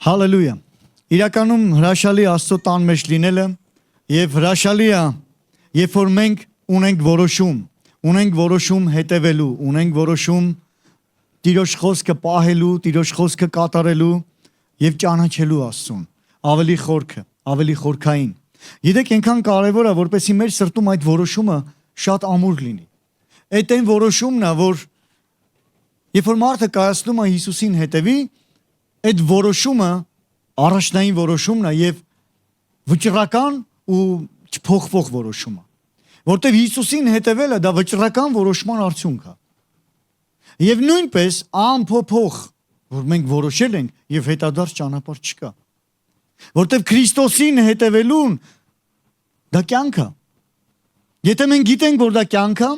Հալելույա։ Իրականում հրաշալի Աստծո տան մեջ լինելը եւ հրաշալի է, երբ որ մենք ունենք որոշում հետևելու, ունենք որոշում Տիրոջ խոսքը պահելու, Տիրոջ խոսքը կատարելու եւ ճանաչելու Աստծուն, ավելի խորքը, ավելի խորքային։ Գիտեք, այնքան կարեւոր է, որպեսզի մեր սրտում այդ որոշումը շատ ամուր լինի։ Այդ այն որոշումն է, որ երբ որ մարդը կայացնում է Հիսուսին հետևի, այդ որոշումը առաջնային որոշումն է եւ վճռական ու չփոխվող որոշում է, որտեղ Հիսուսին հետևելը դա վճռական որոշման արդյունք է։ Եվ նույնպես անփոփոխ, որ մենք որոշել ենք եւ հետադարձ ճանապարհ չկա, որտեղ Քրիստոսին հետևելուն դա կյանք է։ Եթե մենք գիտենք, որ դա կյանք է,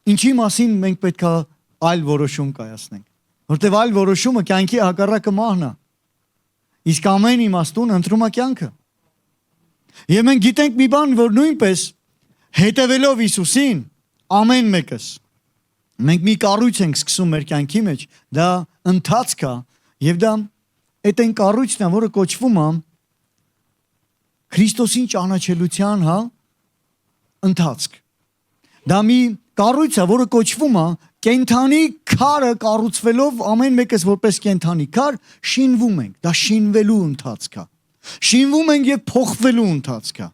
ինչի մասին մենք պետք է այլ որոշում կայացնենք, որտեղ այլ որոշումը կյանքի հակառակը մահն է, իսկ ամեն իմաստուն ընտրում է կյանքը։ Եվ մենք գիտենք մի բան, որ նույնպես հետևելով Հիսուսին ամեն մեկս մենք մի կառույց ենք սկսում մեր կյանքի մեջ, դա ընթացք է եւ դա այդ այն կառույցն է, որը կոչվում է Քրիստոսին ճանաչելության ընթացք։ Դա մի կառույց է, որը կոչվում է կենթանի քարը կառուցվելով ամեն մեկս որպես կենթանի քար շինվում ենք, դա շինվելու ընթացք է։ Շինվում ենք եւ փոխվելու ընթացք է։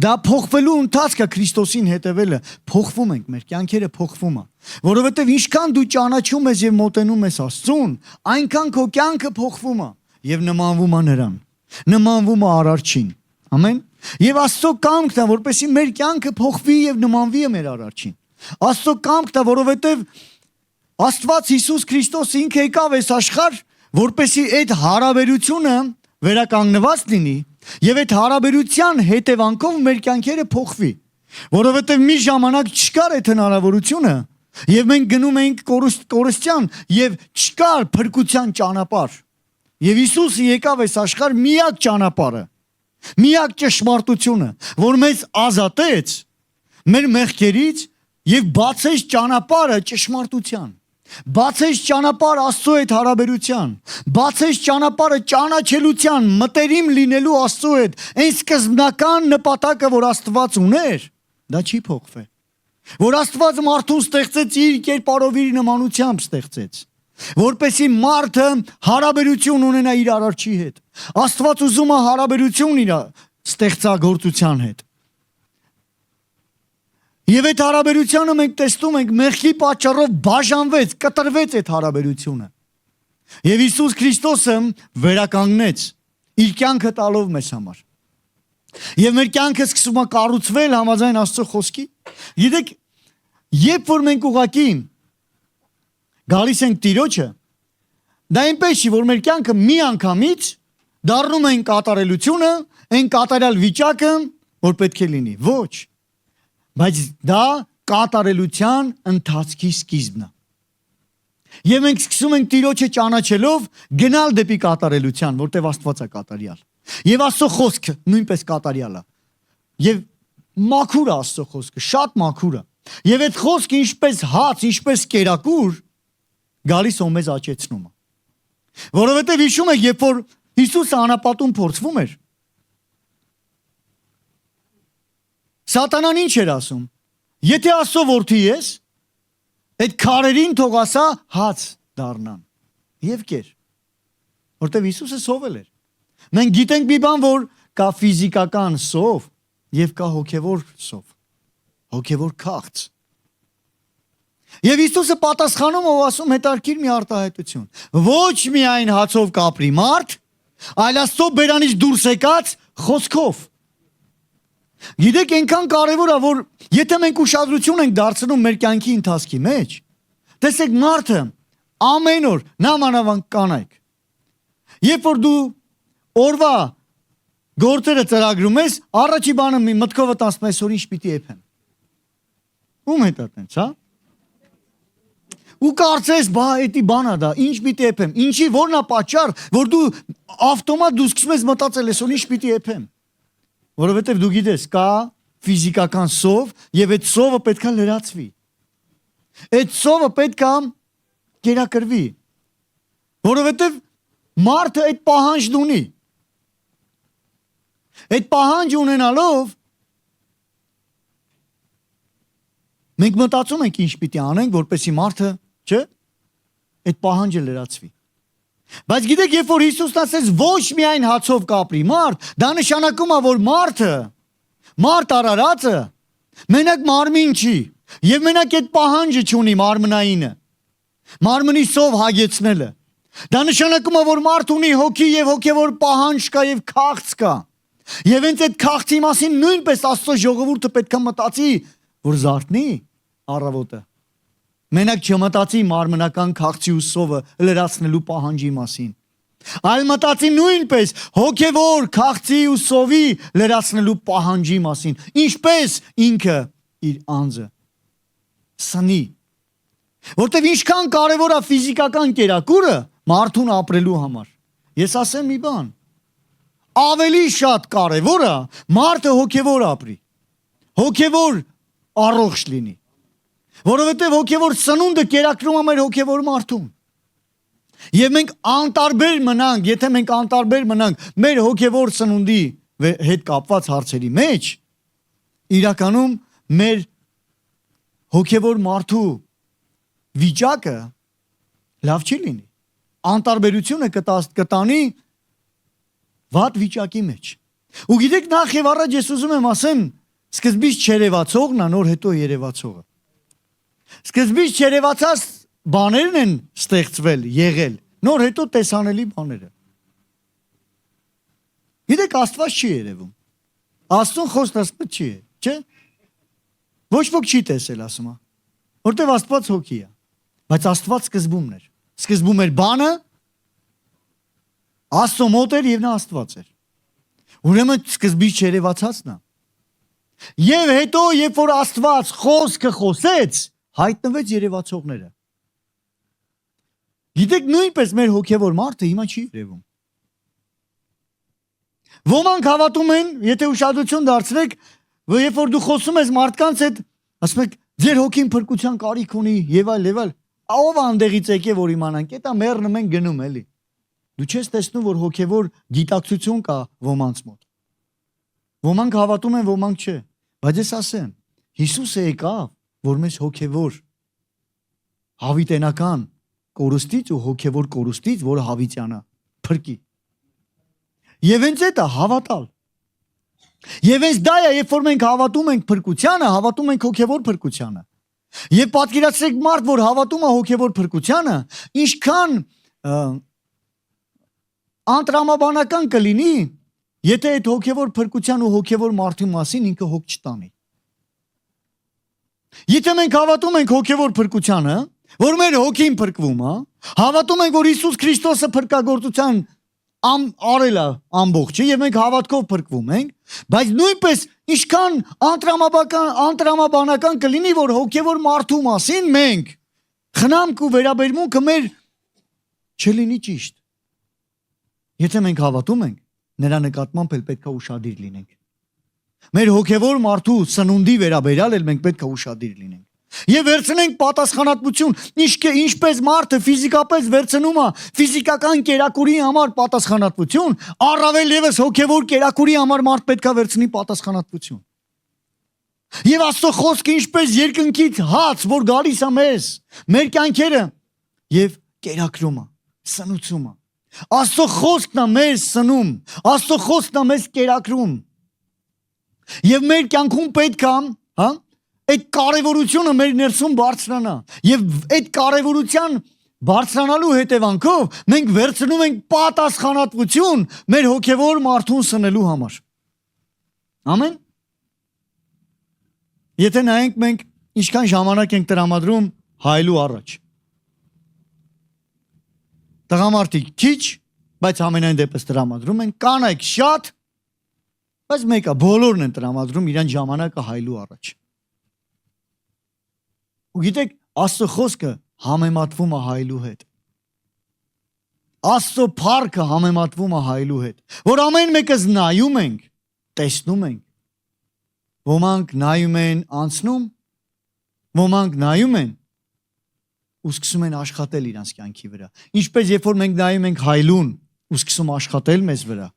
Դա փոխվելու ընթացքը Քրիստոսին հետևելը, փոխվում ենք, մեր կյանքերը փոխվում է, որովհետև ինչքան դու ճանաչում ես եւ մոտենում ես Աստծուն, այնքան քո կյանքը փոխվում է եւ նմանվում է նրան, նմանվում է Արարչին։ Ամեն։ Եվ Աստծո կամքն է, որպեսզի մեր կյանքը փոխվի եւ նմանվի մեր Արարչին։ Աստծո կամքն է, որովհետև Աստված Հիսուս Քրիստոս ինքը եկավ այս աշխարհ, որպեսզի այդ հարաբերությունը վերականգնված լինի եւ այդ հարաբերության հետևանքով մեր կյանքերը փոխվի, որովհետեւ մի ժամանակ չկար այդ հնարավորությունը եւ մենք գնում էինք կորստյան եւ չկար փրկության ճանապարհ։ Եվ Հիսուսը եկավ այս աշխարհ միակ ճանապարհը, միակ ճշմարտությունը, որ մեզ ազատեց մեր մեղքերից եւ բացեց ճանապարհը ճշմարտության, բացեց ճանապարհ Աստծո հետ հարաբերության, բացեց ճանապարհը ճանաչելության, մտերիմ լինելու Աստծո հետ, այն սկզբնական նպատակը, որ Աստված ուներ, դա չի փոխվել։ Որ Աստված մարդուն ստեղծեց իր կերպարով, իր նմանությամբ ստեղծեց, որպեսզի մարդը հարաբերություն ունենա իր Արարչի հետ։ Աստված ուզում է հարաբերություն իր ստեղծագործության հետ։ Եվ այդ հարաբերությունը մենք տեսնում ենք մեղքի պատճառով բաժանվեց, կտրվեց այդ հարաբերությունը։ Եվ Հիսուս Քրիստոսը վերականգնեց իր կյանքը տալով մեզ համար։ Եվ մեր կյանքը սկսում է կառուցվել համաձայն Աստծո խոսքի։ Գիտեք, երբ որ մենք ուղղակի գալիս ենք Տիրոջը, դա այնպես չի, որ մեր կյանքը մի անգամից դառնում է կատարելությունը, այն կատարյալ վիճակը, որ պետք է լինի։ Ոչ։ Բայց դա կատարելության ընթացքի սկիզբն է։ Եվ մենք սկսում ենք Տիրոջը ճանաչելով գնալ դեպի կատարելության, որտեղ Աստված է կատարյալ։ Եվ Աստծո խոսքը նույնպես կատարյալ է։ Եվ մաքուր է Աստծո խոսքը, շատ մաքուր է։ Եվ այդ խոսքը ինչպես հաց, ինչպես կերակուր գալիս ու մեզ աճեցնում է։ Որովհետև հիշում եք, երբ որ Հիսուսը անապատում փորձվում էր, Սատանան ինչ էր ասում։ Եթե Աստծո որդի ես, այդ քարերին թող ասա հաց դառնան։ Եվ կեր։ Որտեվ Հիսուսը սովել էր։ Մենք գիտենք մի բան, որ կա ֆիզիկական սով եւ կա հոգեվոր սով, հոգեվոր քաղց։ Եվ Հիսուսը պատասխանում ու ասում հետարքիր մի արտահայտություն։ Ոչ միայն հացով կապրի մարդ, այլ Աստծո բերանից դուրս եկած խոսքով։ Գիտեք, այնքան կարևոր է, որ եթե մենք ուշադրություն ենք դարձնում մեր կյանքի ընթացքի մեջ, տեսեք մարդը ամեն օր նամանավանդ կանայք, երբ որ դու օրվա գործերը ծրագրում ես, առաջի բանը մտքովդ ասում ես, որ ինչ պիտի եփեմ։ Ում հետ այդպես, հա? Ու կարծես, բա էդի բանա դա, ինչ պիտի եփեմ, ինչի որն է պատճառ, որ դու ավտոմատ դու սկսում ես մտածել ես, որ ինչ պիտի եփեմ։ Որովհետև դու գիտես, կա ֆիզիկական սով եւ այդ սովը պետքա լրացվի։ Այդ սովը պետք է կերակրվի, որովհետև մարդը այդ պահանջն ունի։ Այդ պահանջ ունենալով մենք մտածում ենք ինչ պիտի անենք, որպեսզի մարդը, չէ, այդ պահանջը լրացվի։ Բայց գիտեք, երբ որ Հիսուսն ասեց ոչ միայն հացով կապրի մարդ, դա նշանակում է, որ մարդ արարածը մենակ մարմին չի, եւ մենակ այդ պահանջը չունի մարմնայինը, մարմնի սով հագեցնելը։ Դա նշանակում է, որ մարդ ունի հոգի եւ հոգեվոր պահանջ կա եւ քաղց կա։ Եվ հենց այդ քաղցի մասին նույնպես Աստծո ժողովուրդը պետք է մտածի, որ զարթնի առավոտը։ Մենակ չմտածի մարմնական քաղցի ու սովը լրացնելու պահանջի մասին, այլ մտածի նույնպես հոգևոր քաղցի ու սովի լրացնելու պահանջի մասին, ինչպես ինքը իր անձը սնի։ Որտեւ ինչքան կարևոր է ֆիզիկական կերակուրը մարդուն ապրելու համար։ Ես ասեմ մի բան, ավելի շատ կարևոր է մարդը հոգևոր ապրի, հոգևոր առողջ լինի, որովհետև հոգևոր սնունդը կերակրում է մեր հոգևոր մարդուն։ Եվ մենք անտարբեր մնանք, եթե մենք անտարբեր մնանք մեր հոգևոր սնունդի հետ կապված հարցերի մեջ, իրականում մեր հոգևոր մարդու վիճակը լավ չի լինի։ Անտարբերությունը կտանի վատ վիճակի մեջ։ Ու գիտեք, նախ եւ առաջ ես ուզում եմ ասեմ, սկզբից չերևացողն է, նոր հետո երևացողը։ Սկզբից չերևացած բաներն են ստեղծվել, եղել, նոր հետո տեսանելի բաները։ Գիտեք, Աստված չի երևում։ Աստծուն խոստացած չի, չէ՞։ Ոչ ոք չի տեսել, ասում է, որտեվ Աստված հոգի է, բայց Աստված սկզբումն էր։ Սկզբում էր բանը, Աստծո մոտ էր եւ նա Աստված էր։ Ուրեմն սկզբից չերևացածն է։ Եվ հետո, երբ որ Աստված խոսքը խոսեց, հայտնվեց երևացողները։ Գիտեք, նույնպես մեր հոգևոր մարդը հիմա չի երևում։ Ոմանք հավատում են, եթե ուշադրություն դարձնեք, երբ որ դու խոսում ես մարդկանց հետ, ասում եք, ձեր հոգին փրկության կարիք ունի եւ այլ, ով անդեղից եկե որ իմանանք, դա մեռնում են գնում էլի։ Դու չես տեսնում, որ հոգևոր գիտակցություն կա ոմանց մոտ։ Ոմանք հավատում են, ոմանք չէ։ Բայց ես ասեմ, Հիսուսը եկավ, որ մեզ հոգևոր հավիտենական կորուստից ու հոգևոր կորուստից, որը հավիտյանա, փրկի։ Եվ հենց դա հավատալ։ Եվ հենց դա է, երբ որ մենք հավատում ենք փրկությանը, հավատում ենք հոգևոր փրկությանը։ Եվ պատկերացրեք մարդ, որ հավատում է հոգևոր փրկությանը, ինչքան անտրամաբանական կլինի, եթե այդ հոգևոր փրկության ու հոգևոր մարդու մասին ինքը հոգ չտանի։ Եթե մենք հավատում ենք հոգևոր փրկությանը, որ մեր հոգին փրկվում է, հավատում ենք, որ Հիսուս Քրիստոսը փրկagorցության արել է ամբողջը եւ մենք հավատքով փրկվում ենք, բայց նույնպես ինչքան անտրամաբանական կլինի, որ հոգևոր մարդու մասին մենք խնամք ու վերաբերմունքը մեր չլինի ճիշտ։ Եթե մենք հավատում ենք, նրա նկատմամբ էլ պետք է ուշադիր լինենք։ Մեր հոգևոր մարդու սնունդի վերաբերյալ էլ մենք պետք է ուշադիր լինենք։ Եվ վերցնենք պատասխանատվություն, ինչպես մարդը ֆիզիկապես վերցնում է ֆիզիկական կերակուրի համար պատասխանատվություն, առավել ևս հոգևոր կերակուրի համար մարդ պետք է վերցնի պատասխանատվություն։ Եվ Աստծո խոսքը ինչպես երկնքից հաց, որ գալիս է մեզ, մեր կյանքերը եւ կերակրում է, սնուցում է։ Աստծո խոսքն է մեզ սնում, Աստծո խոսքն է մեզ կերակրում։ Եվ մեր կյանքում պետք է, այդ կարևորությունը մեր ներսում բարձրանա։ Եվ այդ կարևորության բարձրանալու հետևանքով մենք վերցնում ենք պատասխանատվություն մեր հոգևոր մարդուն սնելու համար։ Ամեն։ Եթե նայենք մենք ինչքան ժամանակ ենք տրամադրում հայելու առաջ։ Տղամարդիկ քիչ, բայց ամենայն դեպս տրամադրում են, կանայք շատ, բայց մեկը բոլորն են տրամադրում իրան ժամանակը հայելու առաջ։ Ու գիտեք, Աստծո խոսքը համեմատվում է հայելու հետ։ Աստծո փառքը համեմատվում է հայելու հետ, որ ամեն մեկս նայում ենք, տեսնում ենք։ Ոմանք նայում են անցնում, ոմանք նայում են ու սկսում են աշխատել իրանց կյանքի վրա։ Ինչպես երբ որ մենք նայում ենք հայլուն ու սկսում աշխատել մեզ վրա,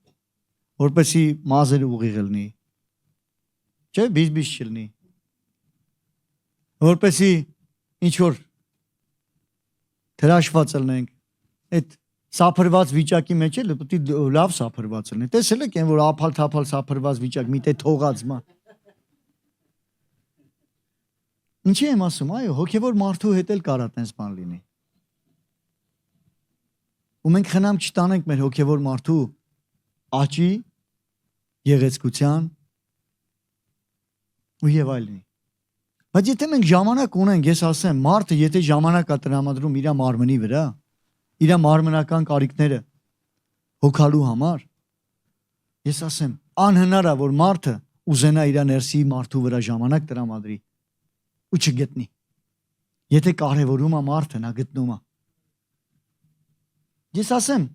որպեսի մազերը ուղիղ լինի, չէ, բիզ չլինի, որպեսի ինչ որ թրաշված լինենք, այդ սափրված վիճակի մեջ էլ պետք է լավ սափրված լինի։ Տեսել եք այն որ ափալ-թափալ սափրված վիճակ մի տե թողած ման։ Ինչի եմ ասում, այո, հոգևոր մարդու հետ էլ կարա տենց բան լինի։ Ու մենք խնամ չտանենք մեր հոգևոր մարդու աճի, գեղեցկության ու եւ այլնի։ Բայց եթե մենք ժամանակ ունենք, ես ասեմ, մարդը եթե ժամանակ է տրամադրում իր մարմնի վրա, իր մարմնական կարիքները հոգալու համար, ես ասեմ, անհնար է որ մարդը ուզենա իր ներսի մարդու վրա ժամանակ տրամադրի ու չգտնի։ Եթե կարևորում է մարդը, նա գտնում է։ Ես ասեմ,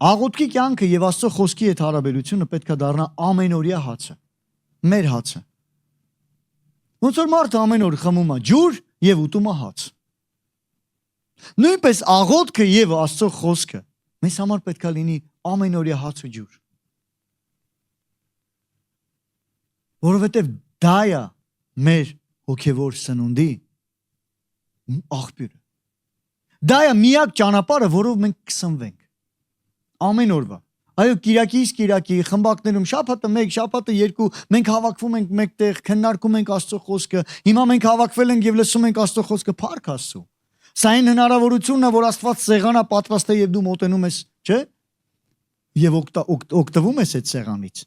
աղոթքի կյանքը եւ Աստծո խոսքի հետ հարաբերությունը պետք է դառնա ամենօրյա հացը, մեր հացը։ Ոնց որ մարդը ամեն օր խմում է ջուր եւ ուտում է հաց։ Նույնպես աղոթքը եւ Աստծո խոսքը մեզ համար պետք է լինի ամենօրյա հաց ու ջուր։ Որովհետեւ դա է մեր հոգևոր սնունդի աղբյուրը։ Դա է միակ ճանապարհը, որով մենք կսնվենք։ Ամեն օրվա։ Այո, կիրակից կիրակի խմբակներում շաբաթը 1, շաբաթը 2 մենք հավաքվում ենք մեկտեղ, քննարկում ենք Աստծո խոսքը։ Հիմա մենք հավաքվել ենք եւ լսում ենք Աստծո խոսքը, փառք Աստծո։ Սա այն հնարավորությունն է, որ Աստված սեղանա պատրաստ է եւ դու մոտենում ես, չէ՞։ Եվ օգտվում ես այդ սեղանից։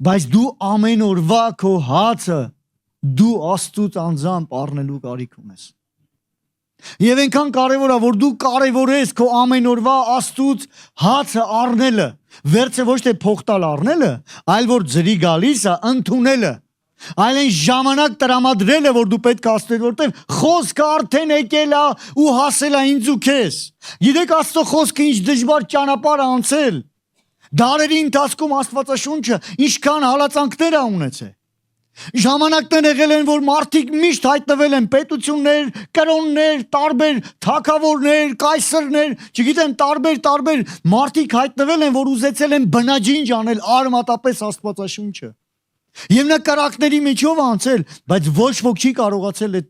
Բայց դու ամեն օրվա քո հացը դու Աստծուց անձամբ առնելու կարիք ունես։ Եվ այնքան կարևոր է, որ դու կարևորես քո ամեն օրվա Աստծուց հացը առնելը, վերջը ոչ թե փոխտալ առնելը, այլ որ ջրի գալիս է ընդունելը, այլ այն ժամանակ տրամադրելը, որ դու պետք է ասես, որտեղ խոսքը արդեն եկել է ու հասել է ինձ ու քեզ։ Գիտեք Աստծո խոսքը ինչ դժվար ճանապարհ է անցել։ Դարերի ընթացքում Աստվածաշունչը ինչքան հալածանքներ է ունեցել։ Ժամանակներ եղել են, որ մարդիկ միշտ հայտնվել են պետություններ, կրոններ, տարբեր թագավորներ, կայսրներ, չգիտեմ, տարբեր մարդիկ հայտնվել են, որ ուզեցել են բնաջինջ անել արմատապես Աստվածաշունչը։ Եվ նա կրակների միջով անցել, բայց ոչ ոք չի կարողացել այդ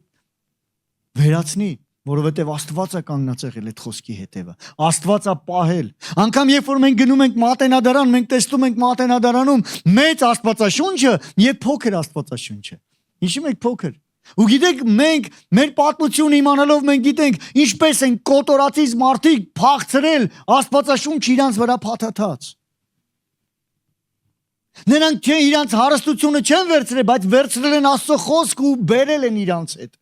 վերացնի, որովհետև Աստված է կանգնած եղել այդ խոսքի հետևը։ Աստված է պահել։ Անկամ երբ որ մենք գնում ենք մատենադարան, մենք տեսնում ենք մատենադարանում մեծ Աստվածաշունչը եւ փոքր Աստվածաշունչը։ Հիշում եք փոքր։ Ու գիտեք, մենք մեր պատմությունը իմանալով մենք գիտենք ինչպես են կոտորածից մարդիկ փախցրել Աստվածաշունչը իրանց վրա փաթաթած։ Նրանք իրանց հարստությունը չեն վերցրել, բայց վերցրել են Աստծո խոսքը ու բերել են իրանց հետ։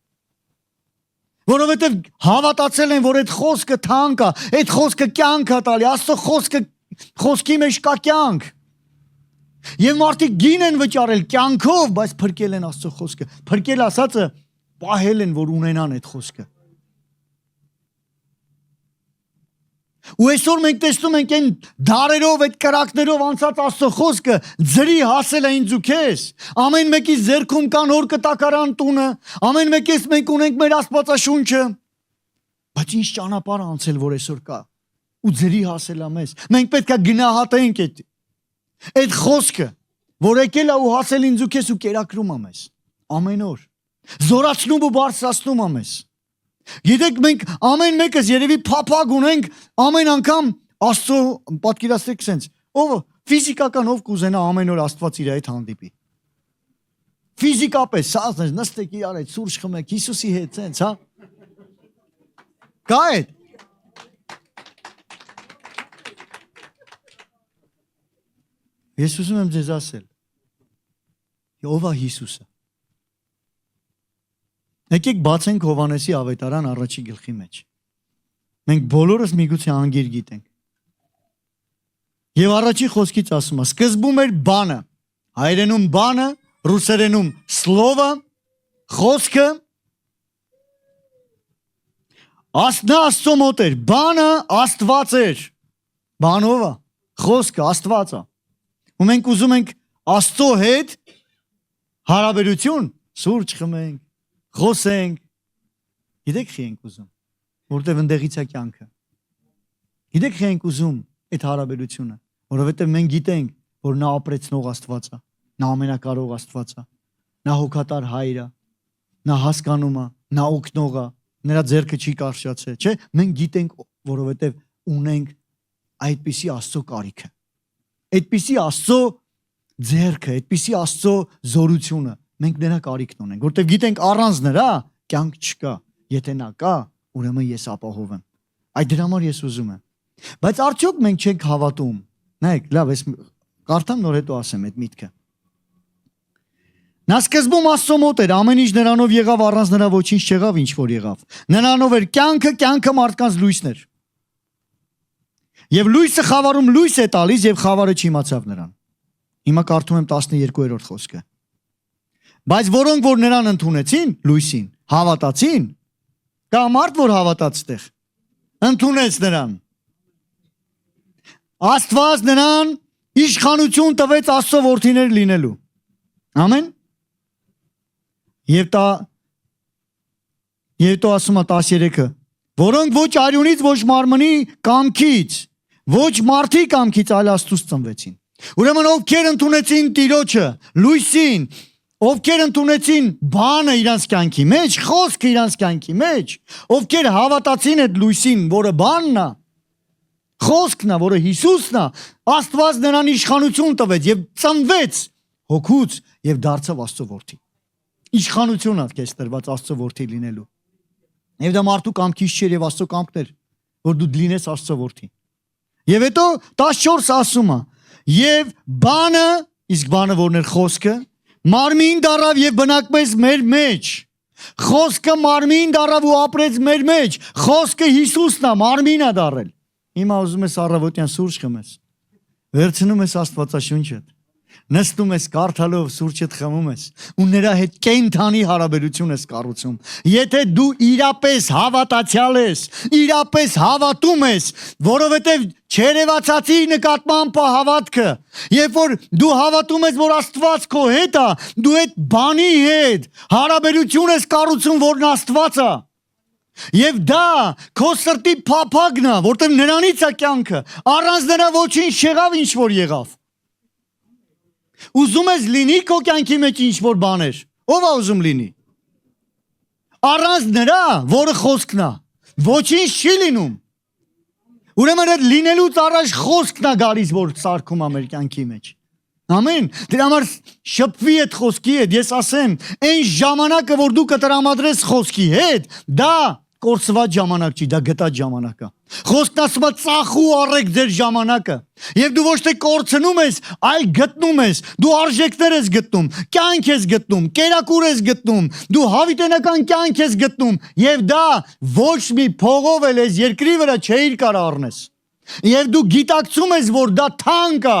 Որովհետև հավատացել են, որ այդ խոսքը թանկ է, այդ խոսքը կյանք է տալի, Աստծո խոսքի մեջ կա կյանք։ Եվ մարդիկ գին են վճարել կյանքով, բայց փրկել են Աստծո խոսքը։ Փրկել ասածը պահել են, որ ունենան այդ խոսքը։ Ու այսօր մենք տեսնում ենք այն դարերով, այդ կրակներով անցած Աստծո խոսքը ջրի հասել է ինձ ու քեզ։ Ամեն մեկի ձեռքում կա նոր կտակարան տունը, ամեն մեկից մենք ունենք մեր Աստվածաշունչը։ Բայց ինչ ճանապարհ անցել, որ այսօր կա ու ջրի հասել է մեզ։ Մենք պետք է գնահատենք այդ խոսքը, որ եկել է ու հասել ինձ ու քեզ ու կերակրում է մեզ ամեն օր։ Զորացնում ու բարձրացնում է մեզ։ Գիտեք, մենք ամեն մեկս երևի փափագ ունենք ամեն անգամ Աստծո պատկերացրեք sense, ով ֆիզիկական ով կուզենա ամեն օր Աստված իր հետ հանդիպի։ Ֆիզիկապես, սա նստեք իրար հետ, սուրճ խմեք, Հիսուսի հետ, sense, հա։ Կա է։ Ես ուզում եմ ձեզ ասել, ով է Հիսուսը։ Եկեք բացենք Հովհաննեսի ավետարան առաջի գլխի մեջ։ Մենք բոլորս միգուցե անգիր գիտենք։ Եվ առաջի խոսքից ասում է. սկզբում էր բանը, հայերենում բանը, ռուսերենում սլովը, խոսքը, նա Աստծո մոտ էր, բանը Աստված էր, բանով է, խոսքը Աստված է։ Ու մենք ուզում ենք Աստծո հետ հարաբերություն, սուրճ խմենք, խոսենք, Գիտեք խի ենք ուզում, որտեվ ընդեղից է կյանքը։ Գիտեք խի ենք ուզում այդ հարաբերությունը, որովհետև մենք գիտենք, որ նա ապրեցնող Աստված է, նա ամենակարող Աստված է, նա հոգատար հայր է, նա հասկանում է, նա օգնող է, նրա ձեռքը չի կարճացել, չէ՞։ Մենք գիտենք, որովհետև ունենք այդպիսի Աստծո կարիքը, այդպիսի Աստծո ձեռքը, այդպիսի Աստծո զորությունը, մենք նրա կարիքն ունենք, որովհետև գիտենք առանց նրա կյանք չկա, եթե նա կա, ուրեմն ես ապահով եմ։ Այդ դրա համար ես ուզում եմ։ Բայց արդյոք մենք չենք հավատում։ Նայեք, լավ, ես կարդամ նոր հետո ասեմ այդ միտքը։ Նա սկզբում Աստծո մոտ էր, ամեն ինչ նրանով եղավ, առանց նրա ոչինչ չեղավ, ինչ որ եղավ։ Նրանով էր կյանքը, կյանքը մարդկանց լույսն էր։ Եվ լույսը խավարում լույս է տալիս, եւ խավարը չիմացավ նրան։ Հիմա կարդում եմ 12-րդ խոսքը։ Բայց որոնք որ նրան ընդունեցին, լույսին, հավատացին, կա մարդ որ հավատաց այդտեղ, ընդունեց նրան։ Աստված նրան իշխանություն տվեց Աստծո որդիներ լինելու։ Ամեն։ Եվ ասում է 13-ը, որոնք ոչ արյունից, ոչ մարմնի կամքից, ոչ մարդի կամքից, այլ Աստծուց ծնվեցին։ Ուրեմն ովքեր ընդունեցին Տիրոջը, լույսին, ովքեր ընդունեցին բանը իրանց կյանքի մեջ, խոսքը իրանց կյանքի մեջ, ովքեր հավատացին այդ լույսին, որը բանն է, խոսքն է, որը Հիսուսն է, Աստված նրան իշխանություն տվեց եւ ծնվեց հոգուց եւ դարձավ Աստծո որդի։ Իշխանություն ա քեզ տրված Աստծո որդի լինելու։ Եվ դա մարդու կամքից չէր եւ Աստծո կամքն էր, որ դու լինես Աստծո որդի։ Եվ հետո 14 ասում է. եւ բանը, իսկ բանը որն էր խոսքը, մարմին դարավ եւ բնակվեց մեր մեջ։ Խոսքը մարմին դարավ ու ապրեց մեր մեջ։ Խոսքը Հիսուսն է, մարմին է դարել։ Հիմա ուզում ես առավոտյան սուրճ խմես։ Վերցնում ես Աստվածաշունչը, նստում ես կարդալով սուրճդ խմում ես ու նրա հետ կենդանի հարաբերություն ես կառուցում։ Եթե դու իրապես հավատացյալ ես, իրապես հավատում ես, որովհետև չերևացածի նկատմամբ հավատքը, երբ որ դու հավատում ես, որ Աստված քո հետ է, դու այդ բանի հետ հարաբերություն ես կառուցում, որն Աստված է։ Եվ դա քո սրտի փափագն է, որտեղ նրանից է կյանքը, առանց նրա ոչինչ չեղավ, ինչ որ եղավ։ Ուզում ես լինի քո կյանքի մեջ ինչ որ բաներ, ով է ուզում լինի։ Առանց նրա, որը խոսքն է, ոչինչ չի լինում։ Ուրեմն այդ լինելուց առաջ խոսքն է գալիս, որ սարքում է մեր կյանքի մեջ։ Ամեն։ Դրա համար շփվի այդ խոսքի հետ, ես ասեմ, այն ժամանակը, որ դու կտրամադրես խոսքի հետ, դա կորսված ժամանակ չի, դա գտած ժամանակ է։ Խոսքն ասում է ծախու առեք ձեր ժամանակը։ Եվ դու ոչ թե կորցնում ես, այլ գտնում ես։ Դու արժեքներ ես գտնում, կյանք ես գտնում, կերակուր ես գտնում, դու հավիտենական կյանք ես գտնում, եւ դա ոչ մի փողով էլ ես երկրի վրա չէիր կարող առնես։ Եվ դու գիտակցում ես, որ դա թանկ է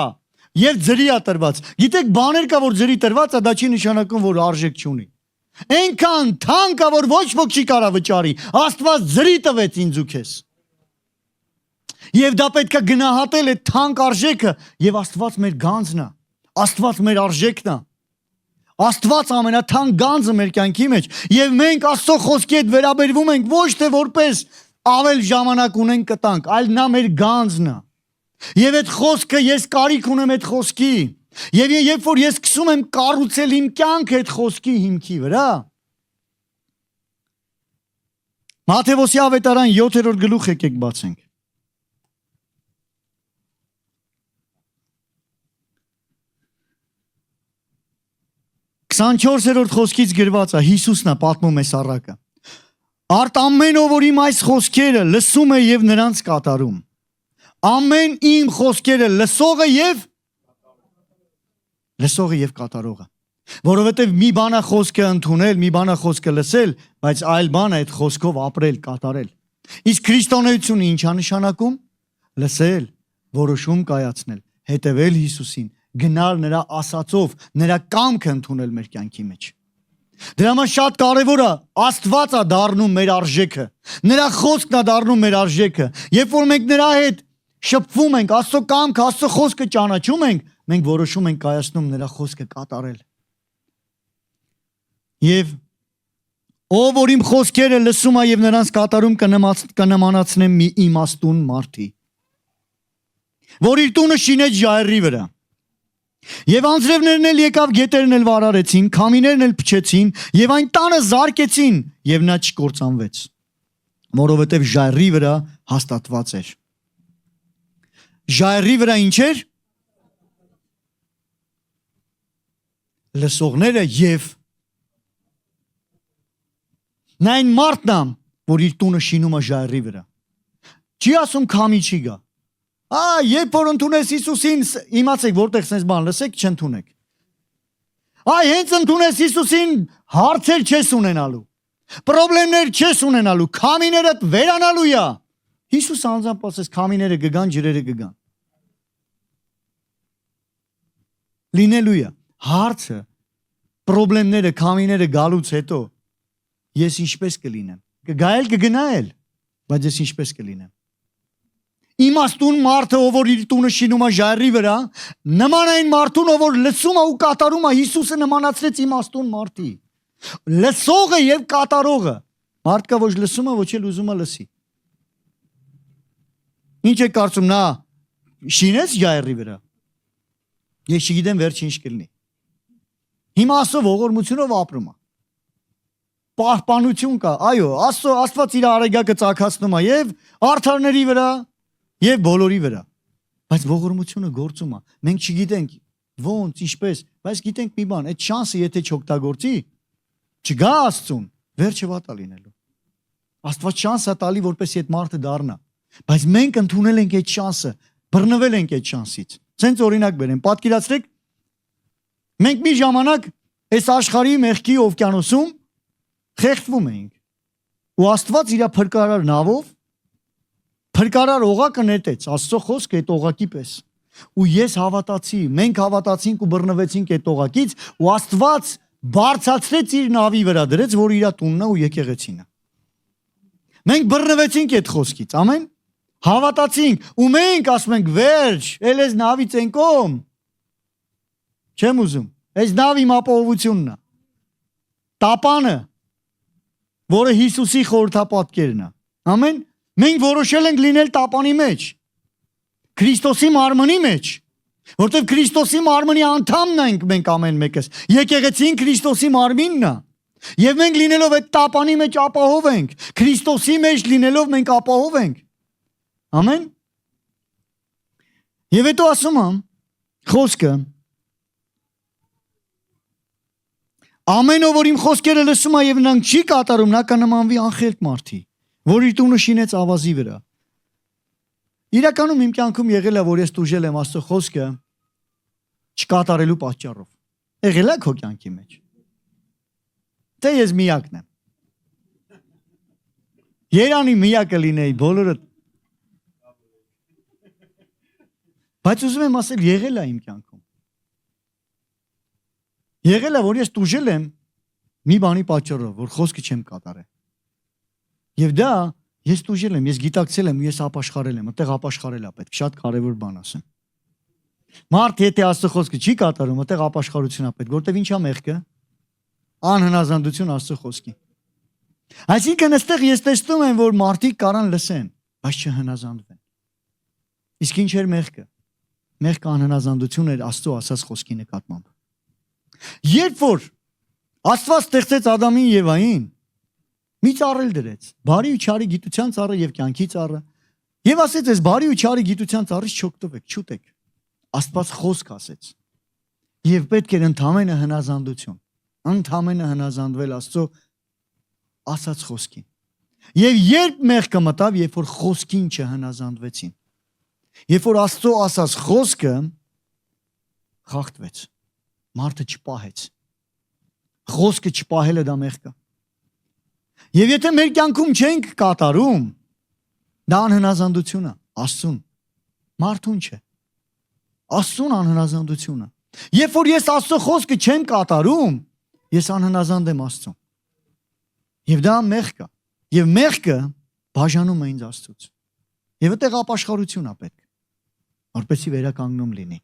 եւ ձրի է տրված։ Գիտեք, բաներ կա, որ ձրի տրված է, դա չի նշանակում, որ արժեք չունի։ Այնքան թանկ է, որ ոչ ոք չի կարող վճարի։ Աստված ձրի տվեց ինձ ու քեզ։ Եվ դա պետք է գնահատել այդ թանկ արժեքը, եւ Աստված մեր գանձն է։ Աստված մեր արժեքն է։ Աստված ամենաթանկ գանձը մեր կյանքի մեջ, եւ մենք Աստծո խոսքի հետ վերաբերվում ենք ոչ թե որպես ավել ժամանակ ունենք կտանք, այլ նա մեր գանձն է։ Եվ այդ խոսքը ես կարիք ունեմ այդ խոսքի։ Եվ երբ որ ես սկսում եմ կառուցել իմ կյանքը այդ խոսքի հիմքի վրա, Մատթեոսի ավետարան 7-րդ գլուխ եկեք բացենք։ Քսանչորսերորդ խոսքից գրված է, Հիսուսն է պատմում է Սառակը։ Արդ ամեն ով որ իմ այս խոսքերը լսում է եւ նրանց կատարում։ Ամեն իմ խոսքերը լսողը եւ կատարողը։ Որովհետև մի բան է խոսքը ընդունել, մի բան է խոսքը լսել, բայց այլ բան է այդ խոսքով ապրել, կատարել։ Իսկ քրիստոնեությունը ինչ է նշանակում։ Լսել, որոշում կայացնել, հետևել Հիսուսին, գնալ նրա ասածով, նրա կամքը ընդունել մեր կյանքի մեջ։ Դրա համար շատ կարևոր է, Աստված է դառնում մեր արժեքը, նրա խոսքն է դառնում մեր արժեքը։ Երբ որ մենք նրա հետ շփվում ենք, Աստծո կամքը, Աստծո խոսքը ճանաչում ենք, մենք որոշում ենք կայացնում նրա խոսքը կատարել։ Եվ Ով որ իմ խոսքերը լսում է եւ նրանց կատարում կնմանացնեմ մի իմաստուն մարդի, որ իր տունը շինեց ժայռի վրա։ Եվ անձրևներն էլ եկավ, գետերն էլ վարարեցին, քամիներն էլ փչեցին եւ այն տանը զարկեցին եւ նա չկործանվեց, որովհետեւ ժայռի վրա հաստատված էր։ Ժայռի վրա ինչ էր։ Լսողները եւ նա այն մարդն է, որ իր տունը շինում է ժայռի վրա։ Չի ասում քամի չի գա։ Երբ որ ընդունես Հիսուսին, իմացեք որտեղ sense բան լսեք, չընդունեք։ Հենց ընդունես Հիսուսին, հարցեր չես ունենալու, պրոբլեմներ չես ունենալու, քամիներդ վերանալու է։ Հիսուսը անձամբ ասես քամիները կգան, ջրերը կգան։ Լինելու է։ Հարցը, պրոբլեմները, քամիները գալուց հետո ես ինչպես կլինեմ։ Կգայել, կգնայել, բայց ես ինչպես կլինեմ։ Իմաստուն մարդը, ով որ իր տունը շինում է ժայռի վրա, նման այն մարդուն, ով որ լսում է ու կատարում է, Հիսուսը նմանացրեց իմաստուն մարդի։ Լսողը եւ կատարողը։ Մարդ կա, ոչ լսում է, ոչ էլ ուզում է լսի։ Ինչ է կարծում նա շինեց ժայռի վրա։ Ես չգիտեմ վերջին ինչ կլինի։ Հիմա Աստծո ողորմությունով ապրում է։ Պահպանություն կա, այո, Աստված իր արեգակը ծագացնում է եւ արդարների վրա եւ բոլորի վրա, բայց ողորմությունը գործում է։ Մենք չգիտենք ոնց, ինչպես, բայց գիտենք մի բան, այդ շանսը եթե չօգտագործի, չգա Աստծուն, վերջը վատ է լինելու։ Աստված շանս է տալի, որպեսզի այդ մարդը դառնա, բայց մենք ընդունել ենք այդ շանսը, բռնվել ենք այդ շանսից։ Ցենց օրինակ բերեմ, պատկերացրեք, մենք մի ժամանակ այս աշխարհի մեղքի օվկիանոսում խեղդվում էինք, ու Աստված իր փրկարար նավով փրկարար օղակը նետեց, Աստծո խոսքը այդ օղակի պես։ Ու ես հավատացի, մենք հավատացինք ու բռնվեցինք այդ օղակից, ու Աստված բարձրացրեց իր նավի վրա դրեց, որ իր տունն է ու եկեղեցին է։ Մենք բռնվեցինք այդ խոսքից, ամեն։ Հավատացինք, ու մենք ասում ենք վերջ, էլ այս նավից ենկոմ։ Չեմ ուզում, այս նավի իմ ապահովությունն է։ Տապանը, որը Հիսուսի խորհրդապատկերն է։ Ամեն։ Մենք որոշել ենք լինել տապանի մեջ, Քրիստոսի մարմնի մեջ, որտեղ Քրիստոսի մարմնի անդամն ենք մենք ամեն մեկս, եկեղեցին Քրիստոսի մարմինն է, եւ մենք լինելով այդ տապանի մեջ ապահով ենք, Քրիստոսի մեջ լինելով մենք ապահով ենք, ամեն։ Եվ հետո ասում եմ, խոսքը, ամեն ով որ իմ խոսքերը լսում է եւ նրանք չի կատարում, նա կնմանվի անխելք մարդի, որ իր տունը շինեց ավազի վրա։ Իրականում իմ կյանքում եղել է, որ ես տուժել եմ Աստծո խոսքը չկատարելու պատճառով։ Եղել է քո կյանքի մեջ։ Դե ես միակն եմ։ Երանի միակը լինեի, բոլորը։ Բայց ուզում եմ ասել, եղել է իմ կյանքում։ Եղել է, որ ես տուժել եմ մի բանի պատճառով, որ խոսքը չեմ կատարել։ Եվ դա ես տուժել եմ, ես գիտակցել եմ, ես ապաշխարել եմ, այդտեղ ապաշխարել է պետք, շատ կարևոր բան ասեմ։ Մարդ եթե Աստծո խոսքը չի կատարում, այդտեղ ապաշխարություն է պետք, որտեվ ինչա մեղքը։ Անհնազանդություն Աստծո խոսքի։ Այսինքն այստեղ ես տեսնում եմ, որ մարդիկ կարան լսեն, բայց չհնազանդվեն։ Իսկ ինչ էր մեղքը։ Մեղքը անհնազանդություն էր Աստծո ասած խոսքի նկատմամբ։ Երբ որ Աստված ստեղծեց Ադամին եւ Եվային, մի ծառ դրեց, բարի ու չարի գիտության ծառը եւ կյանքի ծառը, եւ ասեց, այս բարի ու չարի գիտության ծառից չօգտվեք, չուտեք։ Աստված խոսք ասեց։ Եվ պետք էր ընդամենը հնազանդություն, ընդամենը հնազանդվել Աստծո ասած խոսքին։ Եվ երբ մեղքը մտավ, երբ որ խոսքին չհնազանդվեցին, երբ որ Աստծո ասած խոսքը խախտվեց, մարդը չպահեց։ Խոսքը չպահելը դա մեղք է։ Եվ եթե մեր կյանքում չենք կատարում, դա անհնազանդություն է, Աստծուն, մարդուն չէ։ Աստծուն անհնազանդություն է։ Երբ որ ես Աստծո խոսքը չեմ կատարում, ես անհնազանդ եմ Աստծուն։ Եվ դա մեղք է։ Եվ մեղքը բաժանում է ինձ Աստծուց։ Եվ այդտեղ ապաշխարություն է պետք, որպեսզի վերականգնում լինի։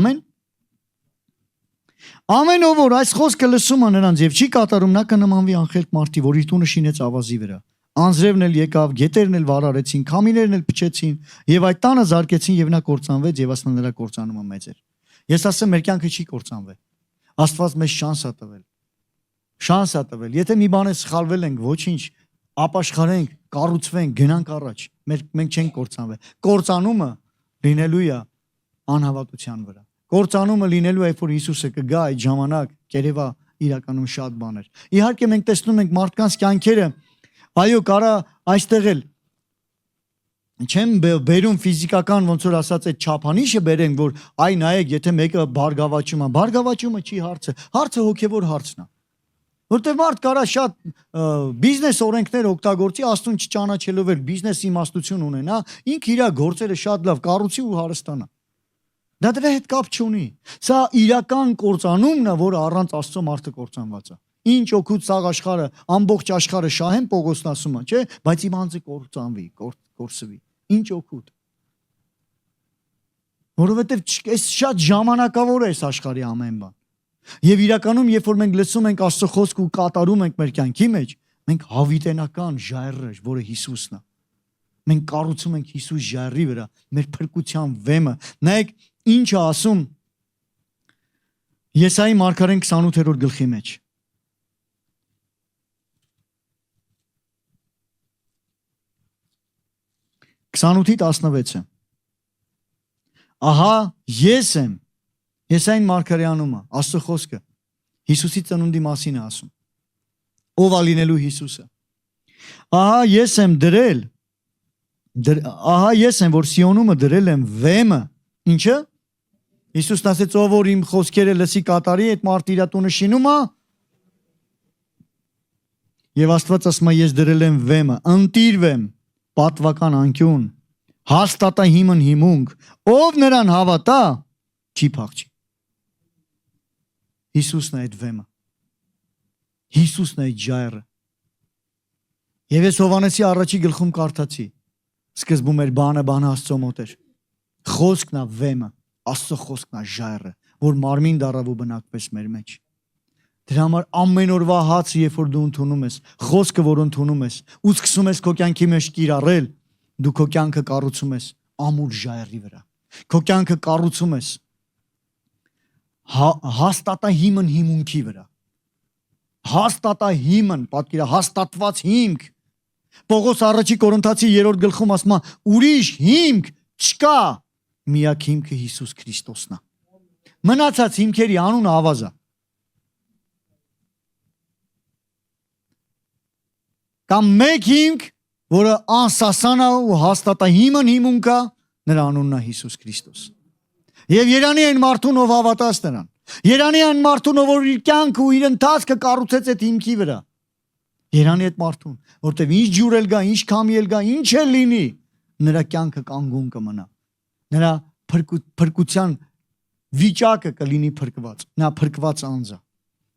Ամեն։ Ամեն ով որ այս խոսքը լսում է նրանց եւ չի կատարում, նա կնմանվի անխելք մարդի, որ իր տունը շինեց ավազի վրա։ Անձրևն էլ եկավ, գետերն էլ վարարեցին, քամիներն էլ փչեցին եւ այդ տանը զարկեցին եւ նա կործանվեց եւ ասна նրա կործանումը մեծ էր։ Ես ասեմ, մեր կյանքը չի կործանվել։ Աստված մեզ շանս է տվել։ Շանս է տվել։ Եթե մի բան է սխալվել ենք, ոչինչ, ապաշխարենք, կառուցվենք, գնանք առաջ։ Մենք չենք կործանվել։ Կործանումը լինելու է անհավատության վրա։ Կործանումը լինելու է, որ Հիսուսը կգա այդ ժամանակ, կերևա իրականում շատ բաներ։ Իհարկե մենք տեսնում ենք մարդկանց կյանքերը, այո, կարա այստեղ էլ չեմ բերում ֆիզիկական ոնց որ ասած այդ չափանիշը բերենք, որ այ նայեք, եթե մեկը բարգավաճումը չի հարցը, հարցը հոգևոր հարցն է։ Որտեղ մարդ կարա շատ բիզնես օրենքներ օգտագործի, աստուն չճանաչելով էլ բիզնես իմաստություն ունենա, ինքը իր գործերը շատ լավ կառուցի ու հարստանա։ Դա դրա հետ կապ չունի։ Սա իրական կործանումն է, որը առանց Աստծո մարդը կործանված է։ Ինչ օգուտ սաղ աշխարհը, ամբողջ աշխարհը շահեն Պողոսն ասում է, չէ՞, բայց իմ անձը կործանվի, կորսվի։ Ինչ օգուտ։ Որովհետև այս շատ ժամանակավոր է այս աշխարհի ամեն բան։ Եվ իրականում, երբ որ մենք լսում ենք Աստծո խոսքը ու կատարում ենք մեր կյանքի մեջ, մենք հավիտենական ժայռը, որը Հիսուսն է։ Մենք կառուցում ենք Հիսուս ժայռի վրա, մեր փրկության վեմը։ Նայեք, ինչ է ասում Եսայի մարգարեն 28-րդ գլխի մեջ։ Քսանութի 16-ը։ Ահա ես եմ, Եսային մարգարեանումը, Աստծո խոսքը, Հիսուսի ծնունդի մասին է ասում։ Ով է լինելու Հիսուսը։ Ահա ես եմ դրել, ահա ես եմ, որ Սիոնումը դրել եմ վեմը, ինչը։ Հիսուսն ասեց, ով որ իմ խոսքերը լսի կատարի, այդ մարդը իր տունը շինում է։ Եվ Աստված ասում է, ես դրել եմ վեմը, ընտիրվեմ, պատվական անկյուն, հաստատա հիմն հիմունք, ով նրան հավատա, չի փախչի։ Հիսուսն է այդ վեմը։ Հիսուսն է այդ ժայռը։ Եվ ես Հովհաննեսի առաջի գլխում կարդացի, սկզբում էր բանը Աստծո մոտ էր։ Խոսքն է վեմը, Աստծո խոսքն է ժայռը, որ մարմին դառավ ու բնակվեց մեր մեջ։ Դրա համար ամեն օրվա հացը, երբ որ դու ընդունում ես, խոսքը, որ ընդունում ես, ու սկսում ես քո կյանքի մեջ կիրառել, դու քո կյանքը կառուցում ես ամուր ժայռի վրա։ Քո կյանքը կառուցում ես հաստատա հիմն հիմունքի վրա։ Հաստատա հիմն, պատկերա, հաստատված հիմք։ Պողոս առաջի Կորինթացի 3-րդ գլխում ասում է, ուրիշ հիմք չկա, միակ հիմքը Հիսուս Քրիստոսն է։ Մնացած հիմքերի անունը ավազ է։ Կամ մեկ հիմք, որը անսասան է ու հաստատա հիմն հիմունքա, նրա անունն է Հիսուս Քրիստոս։ Եվ երանի այն մարդուն, ով հավատաց նրան։ Երանի այն մարդուն, ով իր կյանքը ու իր ընթացքը կառուցեց այդ հիմքի վրա։ Երանի այդ մարդուն, որտեվ ինչ ջուր էլ գա, ինչ քամի էլ գա, ինչ էլ լինի, նրա կյանքը կանգուն կմնա։ Նրա փրկության վիճակը կլինի փրկված։ Նա փրկված անձ է,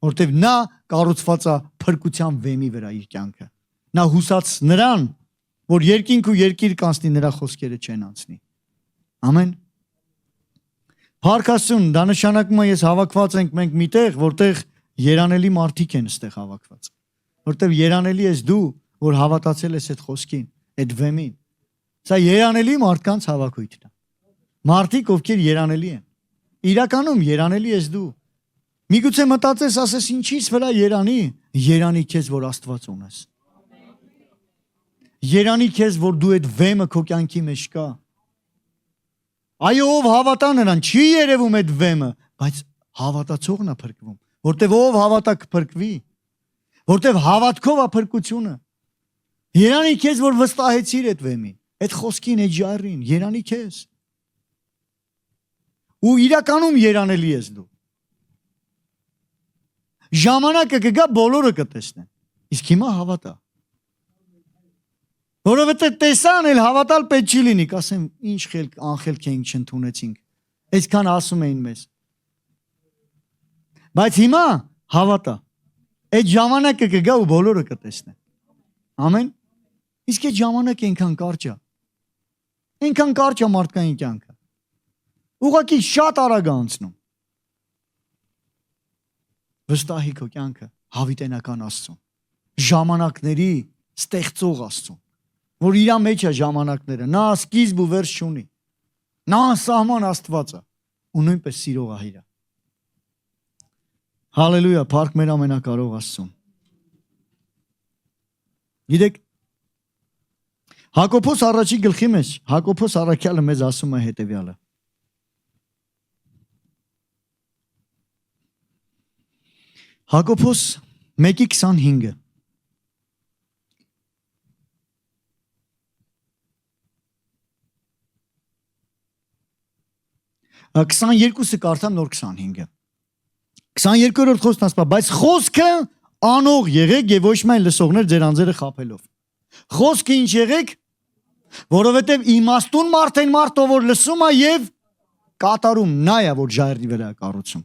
որտեվ նա կառուցված է փրկության վեմի վրա իր կյանքը։ Նա հուսած նրան, որ երկինք ու երկիր կանցնի, նրա խոսքերը չեն անցնի։ Ամեն։ Փառքաստուն, դա նշանակում է ես հավաքված ենք մենք միտեղ, որտեղ երանելի մարդիկ են ստեղ հավաքված։ Որտեղ երանելի ես դու, որ հավատացել ես այդ խոսքին, այդ վեմին։ Սա երանելի մարդկանց հավաքույթն է։ Մարդիկ, ովքեր երանելի են։ Իրականում երանելի ես դու։ Միգուցե մտածես, ասես ինչի՞ց վրա երանի, երանի քեզ, որ Աստված ունես։ Երանի քեզ, որ դու այդ վեմը քո կյանքի մեջ կա։ Այո, ով հավատա նրան, չի երևում այդ վեմը, բայց հավատացողն է փրկվում, որտեվ ով հավատա կփրկվի, որտեվ հավատքով է փրկությունը։ Երանի քեզ, որ վստահեցիր այդ վեմին, այդ խոսքին, այդ ժայռին, երանի քեզ։ Ու իրականում երանելի ես դու։ Ժամանակը կգա, բոլորը կտեսնեն, իսկ հիմա հավատա։ Որովհետև տեսան էլ հավատալ պետք չի լինի, կասեմ, ինչ խելք, անխելք էինք չընդունեցինք, այսքան ասում էին մեզ։ Բայց հիմա հավատա, այդ ժամանակը կգա ու բոլորը կտեսնեն։ Ամեն։ Իսկ այդ ժամանակը այնքան կարճ է։ Այնքան կարճ է մարդկային կյանքը։ Ուղղակի շատ արագ է անցնում։ Վստահի քո կյանքը հավիտենական Աստծուն, ժամանակների ստեղծող Աստծուն, որ իր մեջ է ժամանակները, նա սկիզբ ու վերջ չունի, նա անսահման Աստված է ու նույնպես սիրող է իր։ Հալելույա, փառք մեր ամենակարող Աստծուն։ Գիտեք, Հակոբոս առաջի գլխի մեջ, Հակոբոս առաքյալը մեզ ասում է հետևյալը. Հակոբոս 1:25 22-ը կարդամ, նոր 25-ը 22-րդ խոսքն ասում է, բայց խոսքը անող եղեք եւ ոչ միայն լսողներ ձեր անձերը խաբելով։ Խոսքը ինչ եղեք, որովհետեւ իմաստուն մարդ են մարդը, որ լսում է եւ կատարում, նա է, որ ժայռի վրա է կառուցում։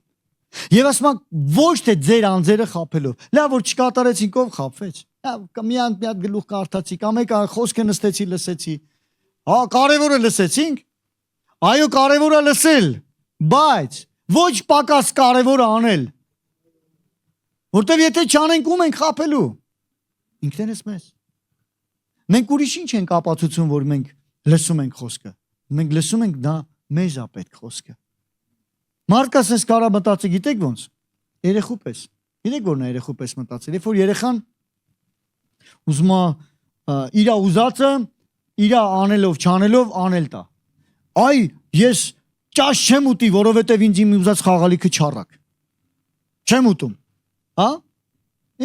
Եվ ասում է, ոչ թե ձեր անձերը խաբելով։ Լավ, որ չկատարեցինք, ով խաբվեց։ Լավ, մի հատ գլուխ կարդացի, կամ եկա խոսքը նստեցի, լսեցի։ Հա, կարևորը լսեցինք։ Այո, կարևորը լսել, բայց ոչ պակաս կարևորը անել։ Որտեվ եթե չանենք, ում ենք խաբելու։ Ինքներս մեզ։ Մենք ուրիշ ինչ ենք ապացուցում, որ մենք լսում ենք խոսքը։ Մենք լսում ենք, դա մեզ է պետք խոսքը։ Մարդկա sense կարա մտածի, գիտեք ոնց։ Երեխու պես։ Գիտեք որ նա երեխու պես մտածել։ Երբ որ երեխան ուզում է իր ուզածը իր անելով, չանելով անել տա։ Այ ես ճաշ չեմ ուտի, որովհետև ինձ իմ ուզած խաղալիքը չառակ։ Չեմ ուտում։ Հա?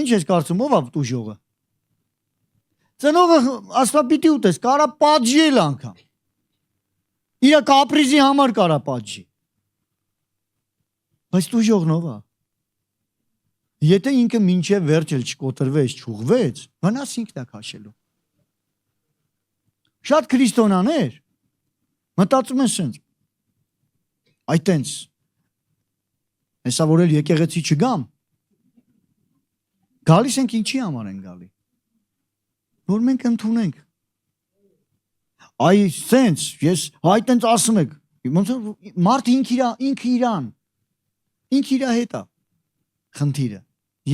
Ինչ ես կարծում, ով է ուժողը։ Ծնողը ասում պիտի ուտես, կարա պատժել անգամ։ Իր կապրիզի համար կարա պատժի։ Բայց ուժողն ով է։ Եթե ինքը մինչև վերջ էլ չկոտրվեց, չուղվեց, վնաս ինքն է քաշելու։ Շատ քրիստոնյաներ մտածում են սենց։ Այդ տենց։ Հեսա որ էլ եկեղեցի չգամ։ Գալիս ենք ինչի համար են գալի։ Որ մենք ընդունենք։ Այ սենց, ես այդ տենց ասում եք։ Ոնց մարդ ինքը իրան։ Ինքը իր հետ է խնդիրը։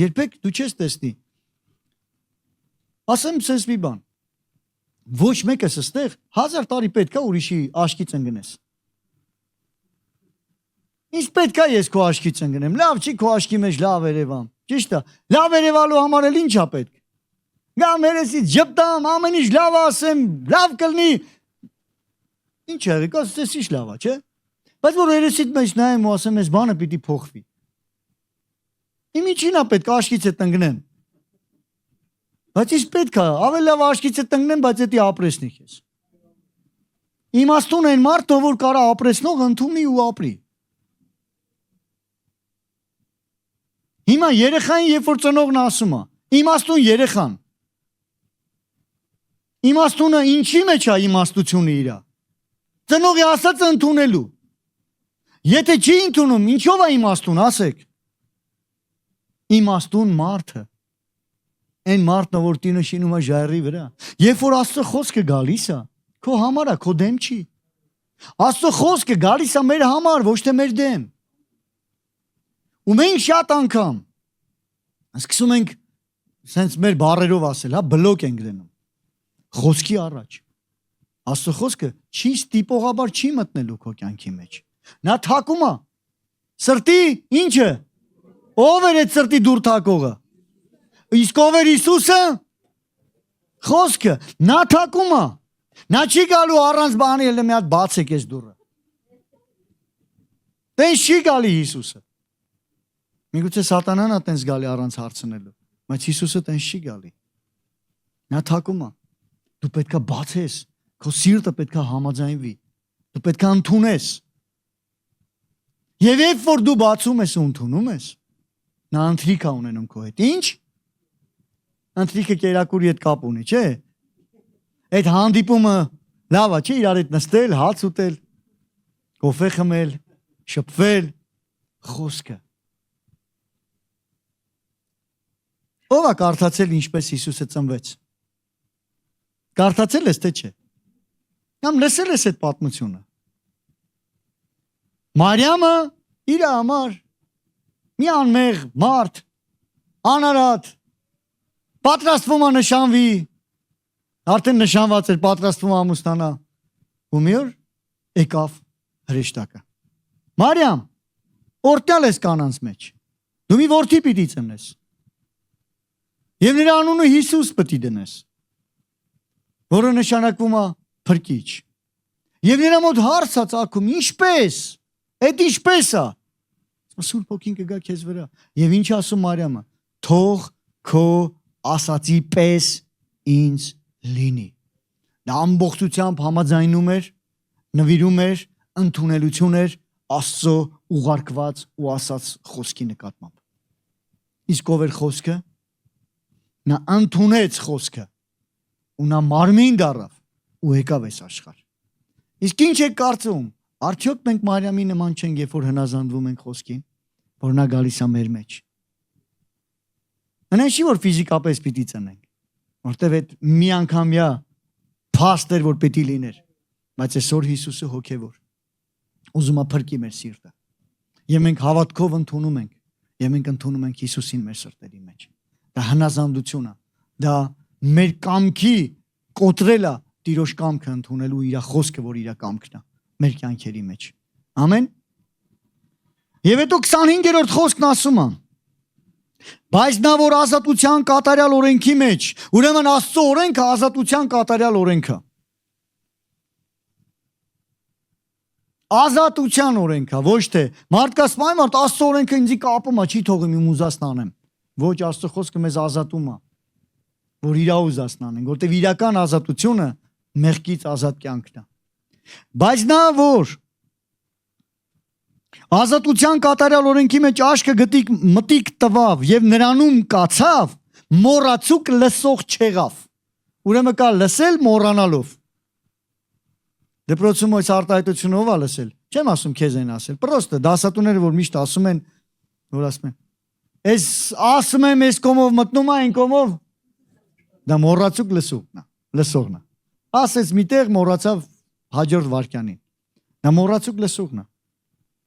Երբեք դու չես տեսնի։ Ասեմ սենց մի բան։ Ոչ մեկս ստեղ 1000 տարի պետք է ուրիշի աշկից ընկնես։ Ինչ պետք է ես քո աշկից ընկնեմ։ Լավ չի քո աշկի մեջ լավ երևամ։ Ճիշտ է։ Լավ երևալու համար էլ ինչ է պետք։ Գամ երեսից ջպտամ, ամեն ինչ լավ ասեմ, լավ կլինի։ Ինչ է, կասես ինչ լավ է, չէ՞։ Բայց որ երեսիդ մեջ նայեմ ու ասեմ, այս բանը պիտի փոխվի։ Իմ ինչին է պետք աշկից է տնկնեմ։ Բայց ինչ պետք է, ավելի լավ աշկից է տնկնեմ, բայց դա ապրեսնի քեզ։ Իմաստուն են մարդը, որ կարա ապրեսնող ընդունի ու ապրի։ Հիմա երեխային, երբ որ ծնողն ասում է, իմաստուն երեխան։ Իմաստունը ինչի մեջ է իմաստությունը իրա։ Ծնողի ասածը ընդունելու։ Եթե չի ընդունում, ինչով է իմաստուն, ասեք։ Իմաստուն մարդը։ Այն մարդն, որ տինը շինում է ժայռի վրա։ Երբ որ Աստծո խոսքը գալիս է, քո համար է, քո դեմ չի։ Աստծո խոսքը գալիս է մեր համար, ոչ թե մեր դեմ։ Ու մենք շատ անգամ սկսում ենք սենց մեր բառերով ասել, հա, բլոկ ենք դնում։ Խոսքի առաջ։ Աստծո խոսքը չի ստիպողաբար չի մտնելու քո կյանքի մեջ։ Նա թակում է։ Սրտի ինչը։ Ով էր այդ սրտի դուր թակողը։ Իսկ ով էր Հիսուսը։ Խոսքը նա թակում է։ Նա չի գալու առանց բանի էլ մի հատ բացեք այս դուռը։ Տենց չի գալի Հիսուսը։ Միգուցե սատանան է տենց գալի առանց հարցնելու, բայց Հիսուսը տենց չի գալի։ Նա թակում է։ Դու պետքա բացես, քո սիրտը պետքա համաձայնվի։ Դու պետքա ընդունես։ Եվ երբ որ դու բացում ես ու ընդունում ես, նա ընթրիք է ունենում քո հետ։ Ինչ։ Ընթրիքը կերակուրի հետ կապ ունի, չէ։ Այդ հանդիպումը լավ է, չէ, իրար հետ նստել, հաց ուտել, կոֆե խմել, շփվել, խոսքը։ Ո՞վ է կարդացել ինչպես Հիսուսը ծնվեց։ Կարդացել ես թե չէ։ Կամ լսել ես այդ պատմությունը։ Մարիամը իր համար մի անմեղ մարդ, անարատ, պատրաստվում է նշանվի, արդեն նշանված էր պատրաստվում ամուսնանա, ու մի օր եկավ հրեշտակը. Մարիամ, օրտյալ ես կանանց մեջ, դու մի որդի պիտի ծնես, և նրա անունը Հիսուս պիտի դնես, որը նշանակվում է փրկիչ, և նրա մոտ հարց է ծագում, ինչպես, այդ ինչպես է, Սուրբ Հոգին կգա քեզ վրա, և ինչ ասում Մարիամը, թող քո ասացի պես ինձ լինի, դա ամբողջությամբ համաձայնում էր, նվիրում էր, ընդունելություն էր Աստծո ուղարկված ու ասած խոսքի նկատմամբ, իսկ ով էր խոսքը, նա ընդունեց խոսքը, ու նա մարմին դառավ, ու եկավ այս աշխարհ, իսկ ինչ եք կարծում, արդյոք մենք Մարիամի նման չենք, երբ որ հնազանդվում ենք խոսքին, որ նա գալիս է մեր մեջ, հնան չի, որ ֆիզիկապես պիտի ծնենք, որտև այդ մի անգամյա փաստ էր, որ պիտի լիներ, բայց այսօր Հիսուսը հոգևոր, ուզում է փրկի մեր սիրտը, և մենք հավատքով ընդունում ենք, և մենք ընդունում ենք Հիսուսին մեր սրտերի մեջ, դա հնազանդություն է, դա մեր կամքի կոտրել է Տիրոջ կամքը ընդունելու իր խոսքը, որ իր կամքն է, մեր կյանքերի մեջ, ամեն, և հետո 25-րդ խոսքն ասում է, բայց նա, որ ազատության կատարյալ օրենքի մեջ, ուրեմն Աստծո օրենքը ազատության կատարյալ օրենքը, ազատության օրենքը, ոչ թե, մարդկաս մարդ Աստծո օրենքը ինձի կապում է, չի թողում իմ ուզածն անեմ, ոչ Աստծո խոսքը մեզ ազատում է, որ իրա ուզածն անենք, որտև իրական ազատությունը մեղքից ազատ կյանքն է, բայց նա, որ ազատության կատարյալ օրենքի մեջ աշկը մտիկ տվավ և նրանում կացավ, մոռացուկ լսող չեղավ, ուրեմն կա լսել մոռանալով, դպրոցում այս արտահայտությունը ով է լսել, չեմ ասում քեզ են ասել, պրոստը դասատուները, որ միշտ ասում են, որ ասում են, ես ասում եմ, ես կոմով մտնում այն կոմով, դա մոռացուկ լսողն է, ասեց միտեղ մոռացավ հաջորդ վարքյանին, դա մոռացուկ լսողն է,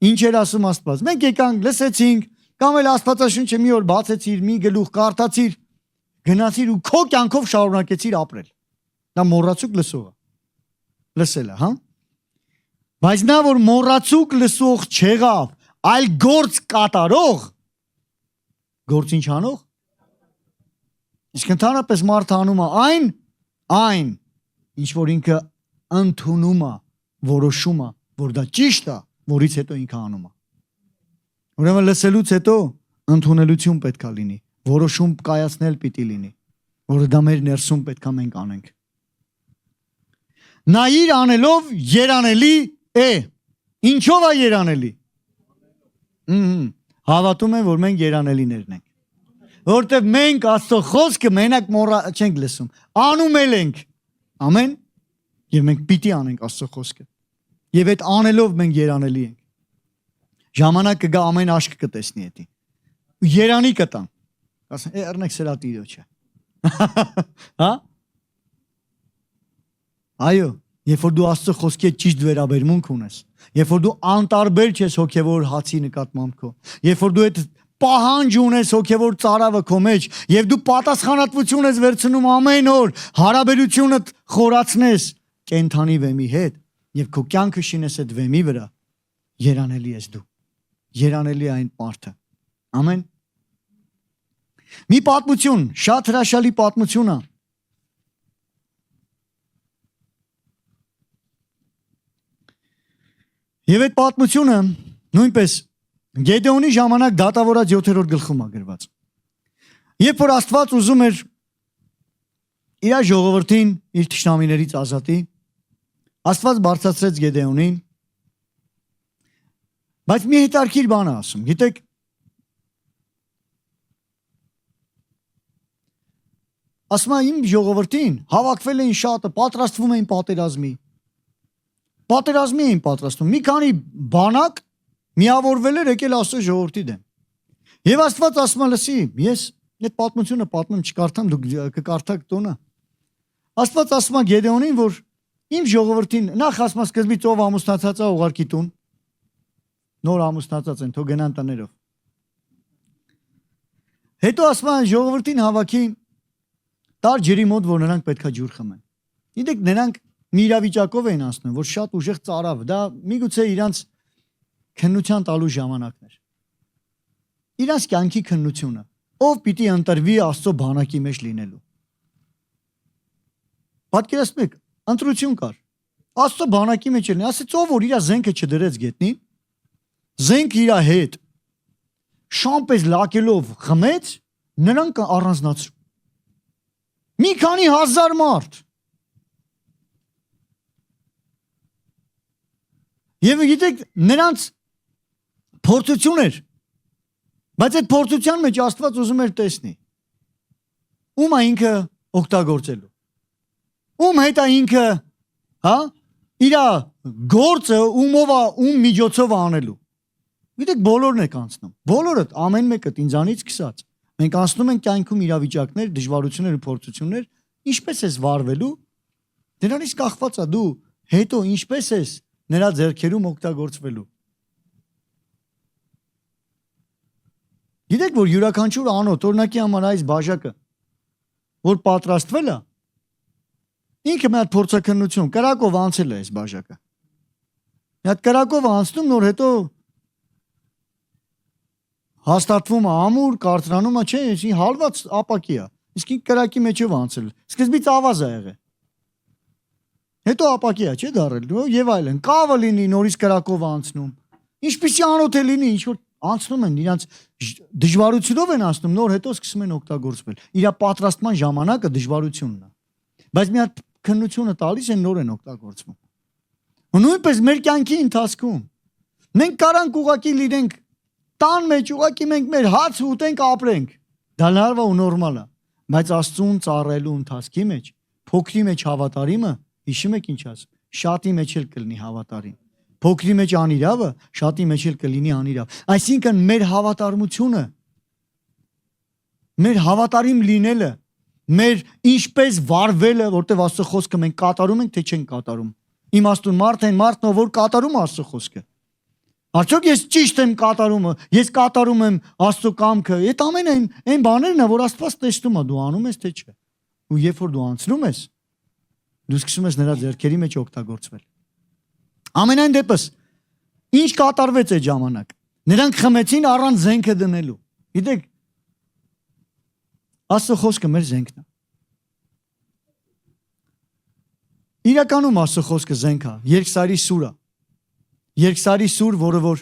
ինչ էր ասում Աստված, մենք եկանք, լսեցինք, կամ էլ Աստվածաշունչը մի օր բացեցիր, մի գլուխ կարդացիր, գնացիր ու քո կյանքով շարունակեցիր ապրել, դա մոռացուկ լսողը, լսելը, հա, բայց նա, որ մոռացուկ լսող չեղավ, այլ գործ կատարող, գործ ինչ անող, իսկ ընդհանրապես մարդը անում է այն, ինչ որ ինքը ընդունում է, որոշում է, որ դա ճիշտ է, որից հետո ինքը անում է, ուրեմն լսելուց հետո ընդունելություն պետք է լինի, որոշում կայացնել պիտի լինի, որը դա մեր ներսում պետք է մենք անենք, նա իր անելով երանելի է, ինչով է երանելի, հավատում եմ, որ մենք երանելիներն ենք, որտև մենք Աստծո խոսքը մենակ չենք լսում, անում էլ ենք, ամեն, և մենք պիտի անենք Աստծո խոսքը, և այդ անելով մենք երանելի ենք, ժամանակ կգա ամեն աշկ կտեսնի հետի, երանի կտան, ասեն, էրնեք սրա Տիրոջը, հա, այո, երբ որ դու Աստծո խոսքի հետ ճիշտ վերաբերմունք ունես, երբ որ դու անտարբեր չես հոգևոր հացի նկատմամբ քո, երբ որ դու այդ պահանջ ունես հոգևոր ծարավը քո մեջ, և դու պատասխանատվություն ես վերցնում ամեն օր, հարաբերությունդ խորացնես կենդանի վեմի հետ, և քո կյանքը շինես այդ վեմի վրա, երանելի ես դու, երանելի այն մարդը, ամեն, մի պատմություն, շատ հրաշալի պատմություն է, և այդ պատմությունը նույնպես Գեդեոնի ժամանակ դատավորած 7-րդ գլխում է գրված, երբ որ Աստված ուզում էր իր ժողովրդին իր թշնամիներից ազատի, Աստված բարձրացրեց Գեդեոնին, բայց մի հետարքիր բան է ասում, գիտեք, ասում է իմ ժողովրդին հավաքվել էին շատը, պատրաստվում էին պատերազմի էին պատրաստվում, մի քանի բանակ միավորվել էր եկել Աստծո ժողովրդի դեմ, և Աստված ասում է լսի, ես այդ պատմությունը պատմում չկարդամ, դուք կկարդաք տոնը, Աստված ասում է Գեդեոնին, որ իմ ժողովրդին, նախ ասում է սկզբից ով ամուսնացած է ուղարկի տուն, նոր ամուսնացած են, թող գնան տներով, Հետո ասում են ժողովրդին հավաքի տար ջրի մոտ, որ նրանք պետքա ջուր խմեն։ Գիտեք, նրանք մի իրավիճակով էին անցնում, որ շատ ուժեղ ծարավ, դա միգուցե իրանց քննության տալու ժամանակներ։ Իրանց կյանքի քննությունը, ով պիտի ընտրվի Աստծո բանակի մեջ լինելու։ Պատկերացնում եք, ընտրություն կար։ Աստծո բանակի մեջ լինի, ասեց ով որ իր զենքը չդրեց գետնի, զենք իր հետ շամպես լակելով խմեց, նրանք առանձնացրու։ Մի քանի հազար մարդ։ Եվ գիտեք, նրանց փորձություն էր, բայց այդ փորձության մեջ Աստված ուզում էր տեսնի։ Ում է ինքը օգտագործելու։ Ում հետ է ինքը, հա, իր գործը ում միջոցով անելու։ Գիտեք, բոլորն եք անցնում։ Բոլորը, ամեն մեկը ինձանից սկսած։ Մենք անցնում ենք կյանքում իրավիճակներ, դժվարություններ ու փորձություններ, ինչպես ես վարվելու, դրանից կախված է դու հետո ինչպես ես նրա ձեռքերում օգտագործվելու։ Գիտեք, որ յուրաքանչյուր անոթ, օրինակի համար այս բաժակը, որ պատրաստվել է, ինքը մի հատ փորձաքննություն, կրակով անցել է այս բաժակը։ Մի հատ կրակով անցնում, նոր հետո հաստատվում է ամուր, կարծրանում է, չէ, հալված ապակի է, իսկ կրակի մեջով անցել, սկզբից ավազ է եղել, հետո ապակի է, չէ դարել, և այլն, կավը լինի, նորից կրակով անցնում, ինչպիսի անոթ է լինի, ինչ որ անցնում են, իրանց դժվարությունով են անցնում, նոր հետո սկսում են օգտագործվել, իր պատրաստման ժամանակը դժվարությունն է, բայց մի հատ քննությունը տալիս են, նոր են օգտագործվում։ Նույնպես մեր կյանքի ընթացքում մենք կարանք ուղղակի լինենք տան մեջ, ուղղակի մենք մեր հաց ուտենք, ապրենք։ Դա լավ է ու նորմալ է, բայց Աստծուն ծառայելու ընթացքի մեջ փոքրի մեջ հավատարիմը, հիշում եք ինչ ասում, շատի մեջ էլ կլինի հավատարիմ։ Փոքրի մեջ անիրավը, շատի մեջ էլ կլինի անիրավ։ Այսինքն մեր հավատարմությունը, մեր հավատարիմ լինելը, մեր ինչպես վարվելը, որտեղ Աստծո խոսքը մենք կատարում ենք, թե չենք կատարում։ Իմաստուն մարդ են, մարդն ով որ կատարում Աստծո խոսքը։ Արդյոք ես ճիշտ եմ կատարումը, ես կատարում եմ Աստծո կամքը, այդ ամենը այն բաներն է, որ Աստված տեսնում է, դու անում ես թե չէ։ Ու երբ որ դու անցնում ես, դու սկսում ես նրա ձեռքերի մեջ օգտագործվել։ Ամենայն դեպս, ինչ կատարվեց այդ ժամանակ։ Նրանք խմեցին առանց զենքը դնելու։ Գիտեք, Աստծո խոսքը մեր զենքն է։ Իրականում Աստծո խոսքը զենք է, երկսարի սուր է։ Երկսարի սուր, որը որ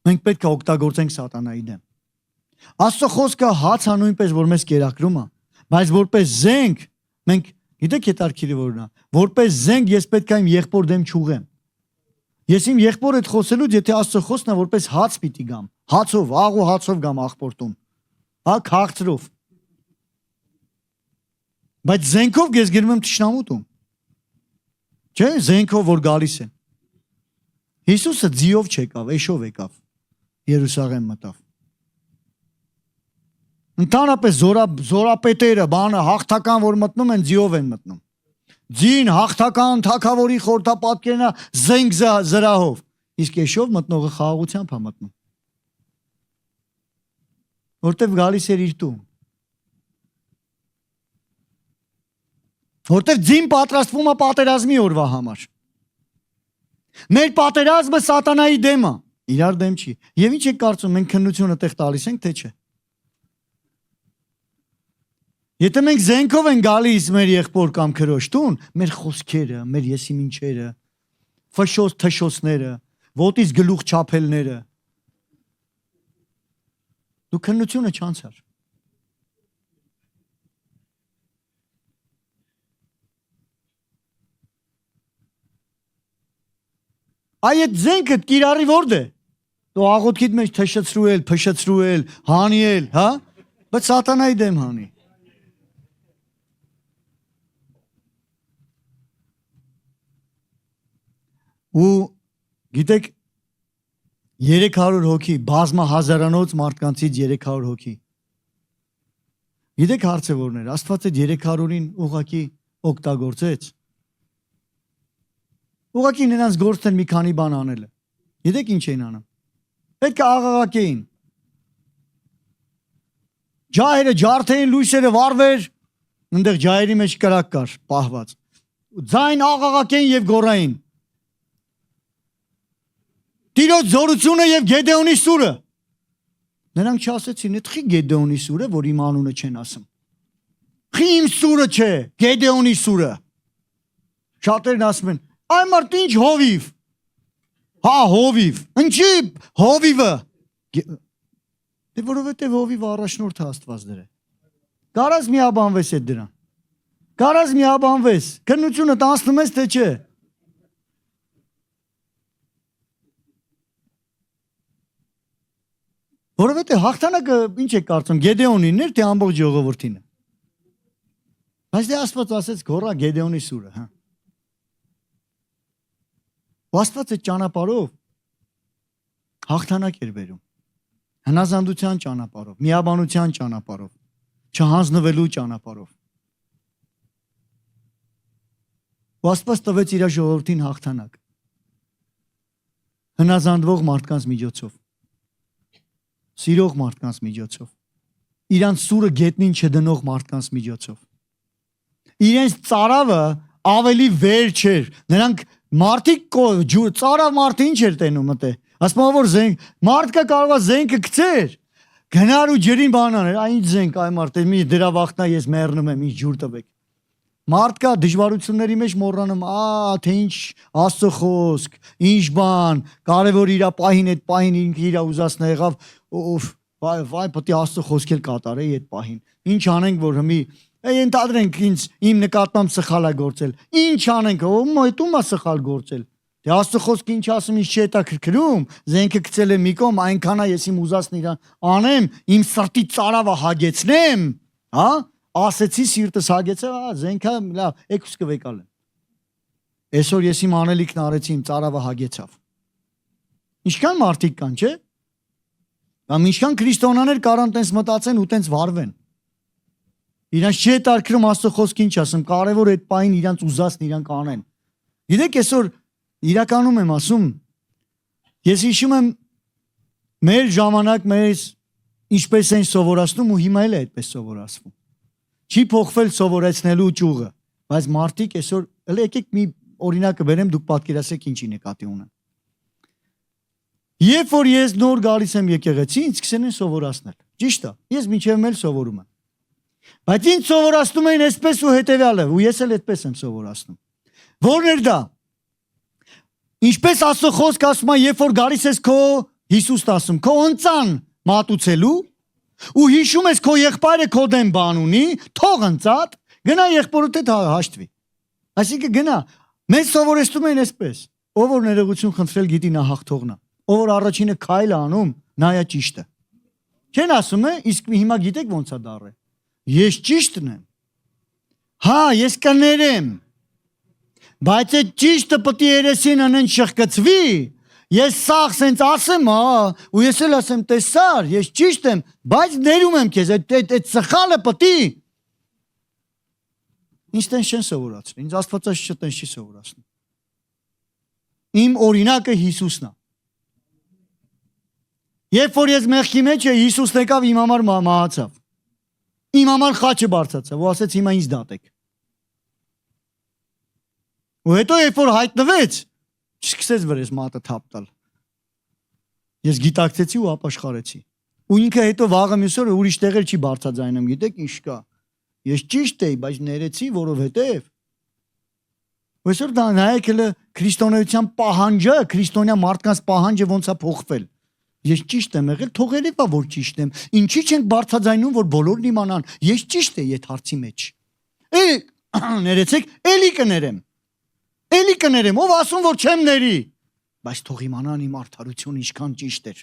մենք պետք է օգտագործենք սատանայի դեմ։ Աստծո խոսքը հաց է նույնպես, որ մեզ կերակրում է, բայց որպես զենք, մենք գիտեք հետարքիրը որն է, որպես զենք ես պետք է իմ եղբոր դեմ չուղեմ։ Ես իմ եղբոր հետ խոսելուց, եթե Աստծո խոսքն է, որպես հաց պիտի գամ, հացով, աղ ու հացով գամ աղբորտուն, հա, քաղցրով։ Բայց զենքով ես գնում եմ թշնամուտում։ Չէ, զենքով որ գալիս են։ Հիսուսը ձիով չեկավ, էշով եկավ, Երուսաղեմ մտավ։ Ընդհանրապես զորապետերը, բանը, հաղթական, որ մտնում են, ձիով են մտնում։ Ձին հաղթական թագավորի խորհրդապատկերն է զենք զրահով, իսկ էշով մտնողը խաղաղությամբ է մտնում։ Որտև գալիս էր իր տուն։ Որտև ձին պատրաստվում է պատերազմի օրվա համար։ Մեր պատերազմը սատանայի դեմ է, իրար դեմ չի։ Եվ ինչ եք կարծում, մենք քննությունը տեղ տալիս ենք, թե չէ։ Եթե մենք զենքով են գալիս մեր եղբոր կամ քրոջ տուն, մեր խոսքերը, մեր եսիմինչերը, ֆշոց թշոցները, ոտից գլուխ չափելները, դու քննությունը չանցար։ Այդ զենքը կիրառի որդ է։ Դու աղոթքիդ մեջ թշցրուել, փշցրուել, հանիել, հա, բայց սատանայի դեմ հանի։ Ու գիտեք 300 հոգի, բազմահազարանոց մարդկանցից 300 հոգի։ Գիտեք հարցը որն էր, Աստված այդ 300-ին ուղղակի օգտագործեց։ Ուղղակի նրանց գործն մի քանի բան անելը։ Գիտեք ինչ էին անում։ Պետք է աղաղակեին։ ջահերը ջարդեին, լույսերը վառվեր, այնտեղ ջահերի մեջ կրակ կար, պահված։ Ձայն աղաղակեն եւ գոռային։ Տիրոջ զորությունը եւ Գեդեոնի սուրը։ Նրանք չասեցին, «Էդ խի Գեդեոնի սուրը, որ իմ անունը չեն ասում»։ Խի իմ սուրը չէ, Գեդեոնի սուրը։ Շատերն ասում են, «Այ մարդ ինչ հովիվ»։ Հա, հովիվ։ Ինչի հովիվը։ Դե որովհետեւ հովիվը առաջնորդը Աստված դրե։ Կարաս միաբանվես այդ դրան։ Կարաս միաբանվես։ Քննությունը տանցնում ես թե չէ։ Որովհետեւ հաղթանակը ինչ է կարծում Գեդեոնին էր թե ամբողջ ժողովրդին։ Բայց դե Աստված ասեց գոռա Գեդեոնի սուրը, հա։ Աստված այդ ճանապարհով հաղթանակ էր բերում։ Հնազանդության ճանապարհով, միաբանության ճանապարհով, չհանձնվելու ճանապարհով։ Աստված տվեց իր ժողովրդին հաղթանակ։ Հնազանդվող մարդկանց միջոցով, սիրող մարդկանց միջոցով, իրանց սուրը գետնին չդնող մարդկանց միջոցով։ Իրենց ծարավը ավելի վեր չէր։ Նրանք մարդիկ ծարավ մարդը ինչ էր տենում մտե։ Ասում որ զենք մարդկա կարող է զենքը գցեր։ Գնար ու ջրին բանաներ, այ ինչ զենք այ մարդ, մի դրա վախտնա ես մեռնում եմ, ինչ ջուր տվեք։ Մարդկա դժվարությունների մեջ մոռանում, թե ինչ Աստծո խոսք, ինչ բան, կարևոր իրա պահին այդ պահին ինքը իրա ուզածն եղավ, վայ, պետք է Աստծո խոսքեր կատարեի այդ պահին։ Ինչ անենք որ հիմի ընդհանրենք ինձ իմ նկատմամբ սխալ է գործել։ Ինչ անենք, այդ ում է սխալ գործել։ Դե Աստծո խոսքը ինչ ասում, ինչ չի հետաքրքրում, զենքը գցել է մի կողմ, այնքան է ես իմ ուզածն իրան անեմ, իմ սրտի ծարավը հագեցնեմ, հա? Ասեցի սիրտս հագեցավ, զենքը լավ, եկուս կվեկալեմ։ Այսօր ես իմ անելիքն արեցի, իմ ծարավը հագեցավ։ Ինչքան մարդիկ կան, չէ՞։ Կամ ինչքան քրիստոնյաներ կարան տենց մտածեն ու տենց վարվեն։ Իրանց չի հետաքրքրում Աստծո խոսքը ինչ ասում, կարևոր այդ պահին իրանց ուզածն իրանք անեն։ Գիտեք, այսօր իրականում եմ ասում, ես հիշում եմ մեր ժամանակ մեզ ինչպես են սովորացնում ու հիմա էլ է այդպես սովորացվում։ Չի փոխվել սովորեցնելու ճյուղը, բայց մարդիկ այսօր էլ եկեք մի օրինակը բերեմ, դուք պատկերացրեք ինչի նկատի ունեմ։ Երբ որ ես նոր գալիս եմ եկեղեցի, ինձ սկսեն են սովորացնել։ Ճիշտ է, ես մինչև էլ սովորում եմ։ Բայց ինձ սովորացնում էին այսպես ու հետևյալը, ու ես էլ այդպես եմ սովորացնում։ Որն էր դա։ Ինչպես Աստծո խոսքը ասում է, երբ որ գալիս ես քո Հիսուսն ասում, քո ընծան մատուցելու, ու հիշում ես քո եղբայրը քո դեմ բան ունի, թող ընծատ, գնա եղբորդ հետ հաշտվի։ Այսինքն գնա, մեզ սովորեցնում են այսպես, ով որ ներողություն խնդրել գիտի նա հաղթողն է, ով որ առաջինը քայլ անում, նա է ճիշտը։ Չեն ասում է, իսկ հիմա գիտեք ոնց է դառը։ Ես ճիշտն եմ։ Հա, ես կներեմ։ Բայց այդ ճիշտը պետք է երեսին անեն շղկծվի։ Ես սաղ սենց ասեմ, ու ես էլ ասեմ, տեսար, ես ճիշտ եմ, բայց ներում եմ քեզ, այդ սխալը պետք է։ Ինչ տենց չեն սովորացնում, ինձ Աստվածաշունչը տենց չի սովորացնում։ Իմ օրինակը Հիսուսն է։ Երբ որ ես մեղքի մեջ էի, Հիսուսն եկավ իմ համար մահացավ։ Իմ համար խաչը բարձրացավ ու ասեց հիմա ինձ դատեք։ Ու հետո երբ որ հայտնվեց, չսկսեց վրես մատը թափ տալ։ Ես գիտակցեցի ու ապաշխարեցի։ Ու ինքը հետո վաղը մյուս օրը ուրիշ տեղեր չի բարձրաձայնում, գիտեք ինչ կա։ Ես ճիշտ էի, բայց ներեցի, որովհետև այսօր դա նայեք հələ քրիստոնեության պահանջը, քրիստոնյա մարդկանց պահանջը ոնց է փոխվել։ Ես ճիշտ եմ եղել, թող երևա որ ճիշտ եմ։ Ինչի՞ չենք բարձրաձայնում, որ բոլորն իմանան, ես ճիշտ եմ այդ հարցի մեջ։ Ներեցեք, էլի կներեմ։ Էլի կներեմ, ով ասում որ չեմ ների, բայց թող իմանան իմ արդարությունը ինչքան ճիշտ էր։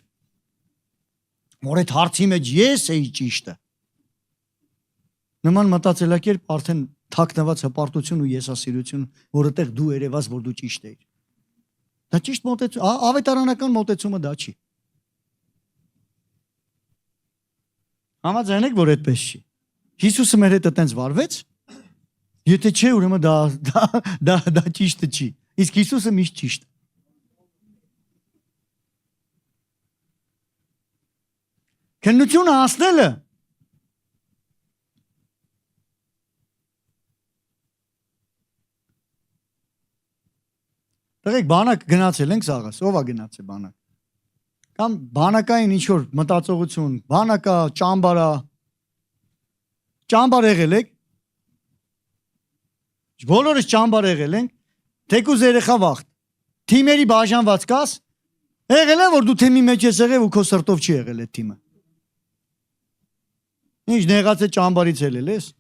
Որ այդ հարցի մեջ ես էի ճիշտը։ Նման մտածելակերպ արդեն թաքնված հպարտություն ու եսասիրություն, որ այդտեղ դու երևաս, որ դու ճիշտ էիր։ Դա ճիշտ մոտեցում, ավետարանական մոտեցումը դա չի։ Համաձայն եք, որ այդպես չի։ Հիսուսը մեր հետ այտենց վարվեց, եթե չէ, ուրեմն դա ճիշտը չի։ Իսկ Հիսուսը միշտ ճիշտ է։ Քննությունը հասնելը Տղեկ բանակ գնացել ենք սաղաս, ով է գնացել բանակ։ Կամ բանակային ինչ որ մտածողություն, բանակա, ճամբարա, ճամբար եղել եք։ Բոլորս ճամբար եղել ենք, թեկուզ երեխա վաղտ, թիմերի բաժանված կաս, եղել է, որ դու թիմի մեջ ես եղել ու քո սրտով չի եղել այդ թիմը։ Ինչ նեղած է ճամբարից ելել ես։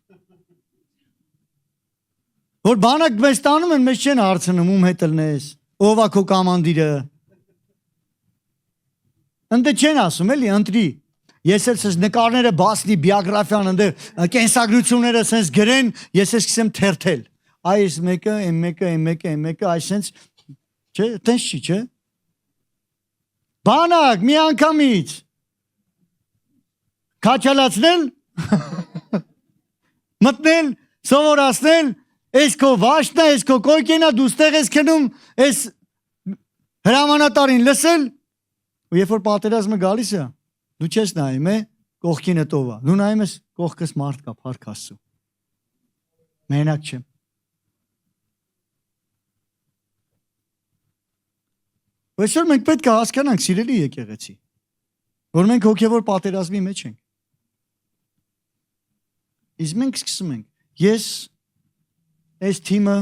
Որ բանակ մեզ տանում են, մեզ չեն հարցնում, ում հետ ելնես, ով է քո կամանդիրը։ Ընդ չեն ասում, էլի, ընտրի։ Ես էլ սենց նկարները բացնի, բիոգրաֆիան ընդ կենսագրությունները սենց գրեն, ես էլ սկսեմ թերթել։ Այս մեկը, այն մեկը, այն մեկը, այն մեկը, այս սենց, չէ, տենց չի, չէ։ Բանակ, մի անգամից։ Քաչալացնել, մտնել, սովորացնել, այս քո վաշտն է, այս քո կոյկին է, դու ստեղ ես քնում, այս հրամանատարին լսել, ու երբ որ պատերազմը գալիս է, դու չես նայում, կողքինը տով է, դու նայում ես կողքս մարդ կա, փառք Աստծո։ Մենակ չեմ։ Այսօր մենք պետք է հասկանանք, սիրելի եկեղեցի, որ մենք հոգևոր պատերազմի մեջ ենք։ Իսկ մենք սկսում ենք, ես այս թիմը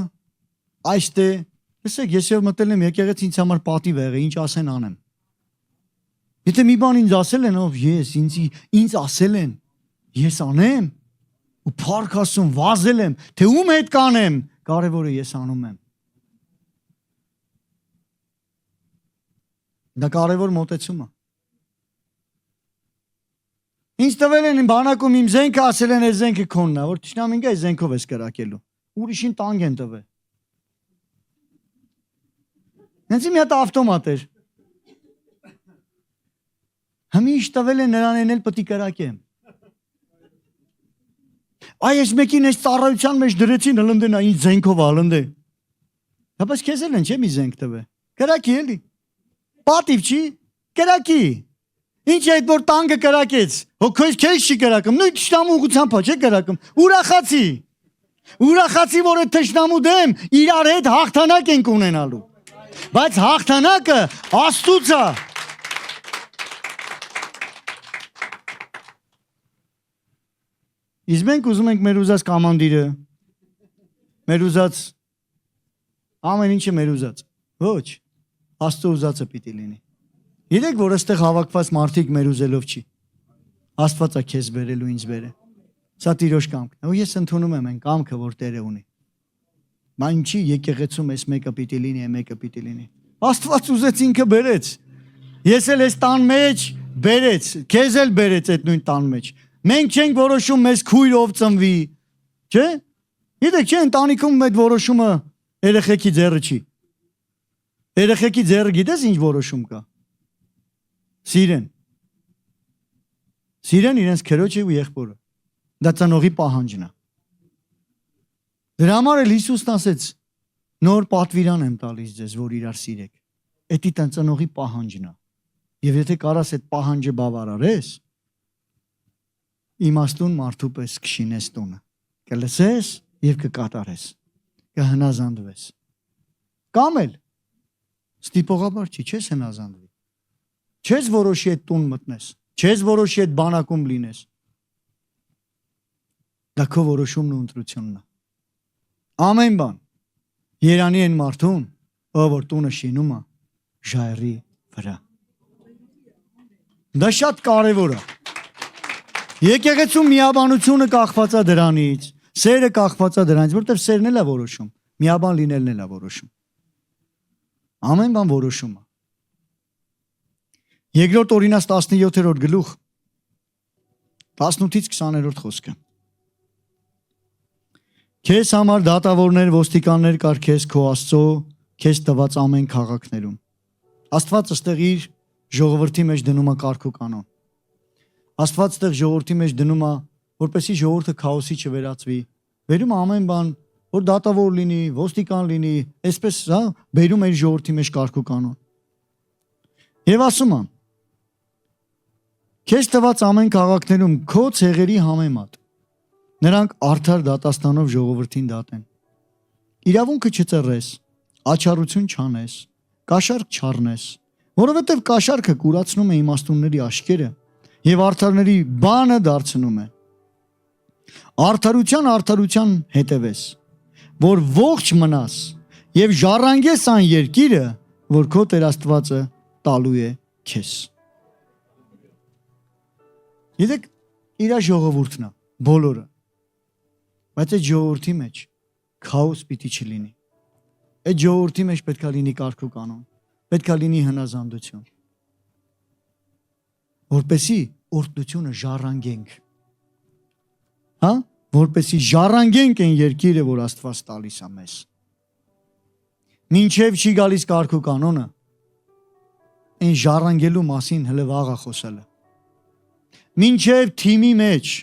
այստե, լսեք, ես եւ մտել եմ եկեղեցի ինձ համար պատիվ եղել, ինչ ասեն անեմ։ Եթե մի բան ինձ ասել են, ով ես, ինձ ասել են, ես անեմ, ու փառք Աստծուն վազել եմ, թե ում հետ կանեմ, կարևորը ես անում եմ։ Դա կարևոր մոտեցում է։ Ինձ տվել են բանակում իմ զենքը, ասել են այս զենքը քոնն է, որ թշնամին գա այս զենքով ես կրակելու։ Ուրիշին տանկ են տվել։ Հենց մի հատ ավտոմատ էր։ Հմիշտ տվել են նրան էլ պտի կրակեմ։ Այ ես մեկին այս ծառայության մեջ դրեցին հլնդենա ինձ զենքով հլնդե։ Հապաս քեզ էլ են չէ մի զենք տվել։ Կրակի էլի։ Պատիվ չի, կրակի։ Ինչ է այդ որ տանկը կրակեց, քեզ չի կրակում, նույն թշնամու ուղղությամբ չէ կրակում, ուրախացի, որ այդ թշնամու դեմ իրար հետ հաղթանակ ենք ունենալու, բայց հաղթանակը Աստծուց է։ Իսկ մենք ուզում ենք մեր ուզած կամանդիրը, մեր ուզած, ամեն ինչը մեր ուզած, ոչ, Աստծո ուզածը պիտի լինի։ Գիտեք, որ այստեղ հավաքված մարդիկ մեր ուզելով չի։ Աստված է քեզ բերելու ինձ բերե։ Սա Տիրոջ կամքն է։ Ու ես ընդունում եմ այն կամքը, որ Տերը ունի։ Բա ինչի եկեղեցում էս մեկը պիտի լինի, մեկը պիտի լինի։ Աստված ուզեց ինքը բերեց։ Ես էլ այս տան մեջ բերեց, քեզ էլ բերեց այդ նույն տան մեջ։ Մենք չենք որոշում մեզ քույրով ծնվի, չէ՞։ Գիտեք, չէ, ընտանիքում այդ որոշումը երեխեքի ձեռը չի։ Երեխեքի ձեռը գիտես ինչ որոշում կա։ Սիրեն իրենց քրոջը ու եղբորը։ Դա ծնողի պահանջն է։ Դրա համար էլ Հիսուսն ասեց. նոր պատվիրան եմ տալիս ձեզ, որ իրար սիրեք։ Էդի տան ծնողի պահանջն է։ Եվ եթե կարաս այդ պահանջը բավարարես, իմաստուն մարդու պես կշինես տունը։ Կլսես եւ կկատարես։ Կհնազանդվես։ Կամ էլ ստիպողաբար չի, չես հնազանդվի։ Չես որոշի այդ տուն մտնես, չես որոշի այդ բանակում լինես։ Դա քո որոշումն ու ընտրությունն է։ Ամեն բան երանի են մարդուն, ով որ տունը շինում է ժայռի վրա։ Դա շատ կարևոր է։ Եկեղեցու միաբանությունը կախված է դրանից, սերը կախված է դրանից, որտեղ սերն էլ է որոշում, միաբան լինելն էլ է որոշում։ Ամեն բան որոշում է։ Երկրորդ Օրինաց 17-րդ գլուխ 18-ից 20-րդ խոսքը։ Քեզ համար դատավորներ, ոստիկաններ կար քեզ քո Աստծո, քեզ տված ամեն քաղաքներում։ Աստված ըստեղ իր ժողովրդի մեջ դնում է կարգ ու կանոն։ Աստված ըստեղ ժողովրդի մեջ դնում է, որպեսզի ժողովուրդը քաոսի չվերածվի։ Վերում ամեն բան, որ դատավոր լինի, ոստիկան լինի, այսպես, հա, բերում է իր ժողովրդի մեջ կարգ ու կանոն։ Եվ ասում է. Քեզ տված ամեն քաղաքներում քո ցեղերի համեմատ նրանք արդար դատաստանով ժողովրդին դատեն։ Իրավունքը չծռես, աչառություն չանես, կաշառք չառնես, որովհետև կաշառքը կուրացնում է իմաստունների աշկերը եւ արդարների բանը դարձնում է։ Արդարության հետևես, որ ողջ մնաս եւ ժառանգես այն երկիրը, որ քո Տեր Աստվածը տալու է քեզ։ Գիտեք, իր ժողովուրդն է, բոլորը։ Բայց այդ ժողովրդի մեջ քաոս պիտի չլինի։ Այդ ժողովրդի մեջ պետք է լինի կարգ ու կանոն, պետք է լինի հնազանդություն, որպեսի օրհնությունը ժառանգենք։ Հա, որպեսի ժառանգենք այն երկիրը, որ Աստված տալիս է մեզ։ Մինչև չի գալիս կարգ ու կանոնը, այն ժառանգելու մասին հələ վաղ է խոսելը։ Մինչև թիմի մեջ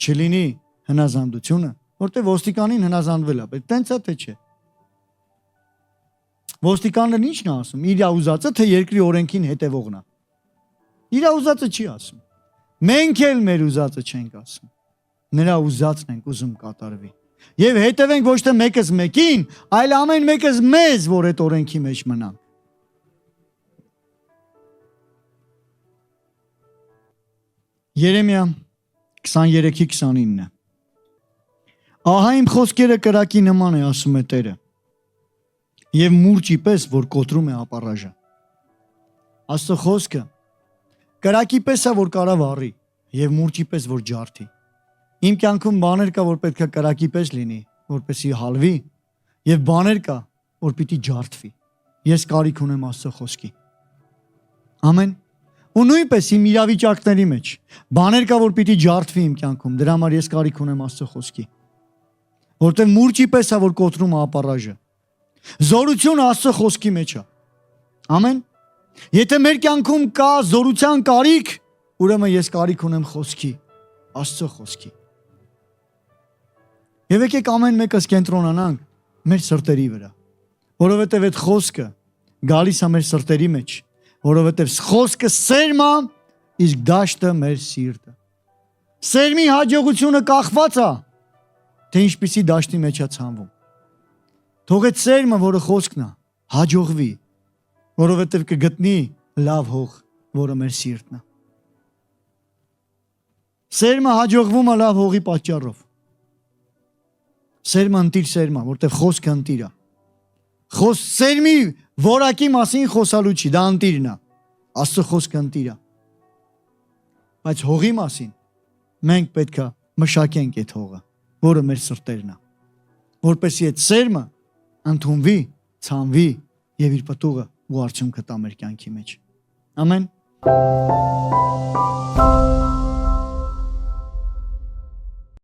չլինի հնազանդությունը, որտեղ ոստիկանին հնազանդվել է, բայց տենց է թե չէ։ Ոստիկանն ի՞նչն է ասում, իր ուզածը թե երկրի օրենքին հետևողն է։ Իր ուզածը չի ասում։ Մենք էլ մեր ուզածը չենք ասում։ Նրա ուզածն ենք ուզում կատարվի։ Եվ հետևենք ոչ թե մեկս մեկին, այլ ամեն մեկս մեզ, որ այդ օրենքի մեջ մնանք։ Երեմիա 23:29 Ահա իմ խոսքերը կրակի նման է, ասում է Տերը, եւ մուրճի պես, որ կոտրում է ապառաժը։ Աստծո խոսքը կրակի պես է, որ կարա վառի, եւ մուրճի պես, որ ջարդի։ Իմ կյանքում բաներ կա, որ պետք է կրակի պես լինի, որպեսզի հալվի, եւ բաներ կա, որ պիտի ջարդվի։ Ես կարիք ունեմ Աստծո խոսքի։ Ամեն։ Ու նույնպես իմ իրավիճակների մեջ բաներ կա, որ պիտի ջարդվի իմ կյանքում, դրա համար ես կարիք ունեմ Աստծո խոսքի։ Որտեղ մուրճի պես է, որ կոտրում է ապառաժը։ Զորությունը Աստծո խոսքի մեջ է։ Ամեն։ Եթե մեր կյանքում կա զորության կարիք, ուրեմն ես կարիք ունեմ խոսքի, Աստծո խոսքի։ Եվ եկեք ամեն մեկս կենտրոնանանք մեր սրտերի վրա, որովհետև այդ խոսքը գալիս է մեր սրտերի մեջ, որովհետև խոսքը սերմ է, իսկ դաշտը մեր սիրտը։ Սերմի հաջողությունը կախված է, թե ինչպիսի դաշտի մեջ է ցանվում։ Թող այդ սերմը, որը խոսքն է, հաջողվի, որովհետև կգտնի լավ հող, որը մեր սիրտն է։ Սերմը հաջողվում է լավ հողի պատճառով։ Սերմը ընտիր սերմը, որտեղ խոսքը ընտիր է։ Սերմի որակի մասին խոսալու չի, դա ընտիրն է։ Աստծո խոսքը ընտիր է։ Բայց հողի մասին մենք պետք է մշակենք այդ հողը, որը մեր սրտերն է, որպեսզի այդ սերմը ընդունվի, ցանվի եւ իր պտուղը ու արդյունքը տա մեր կյանքի մեջ։ Ամեն։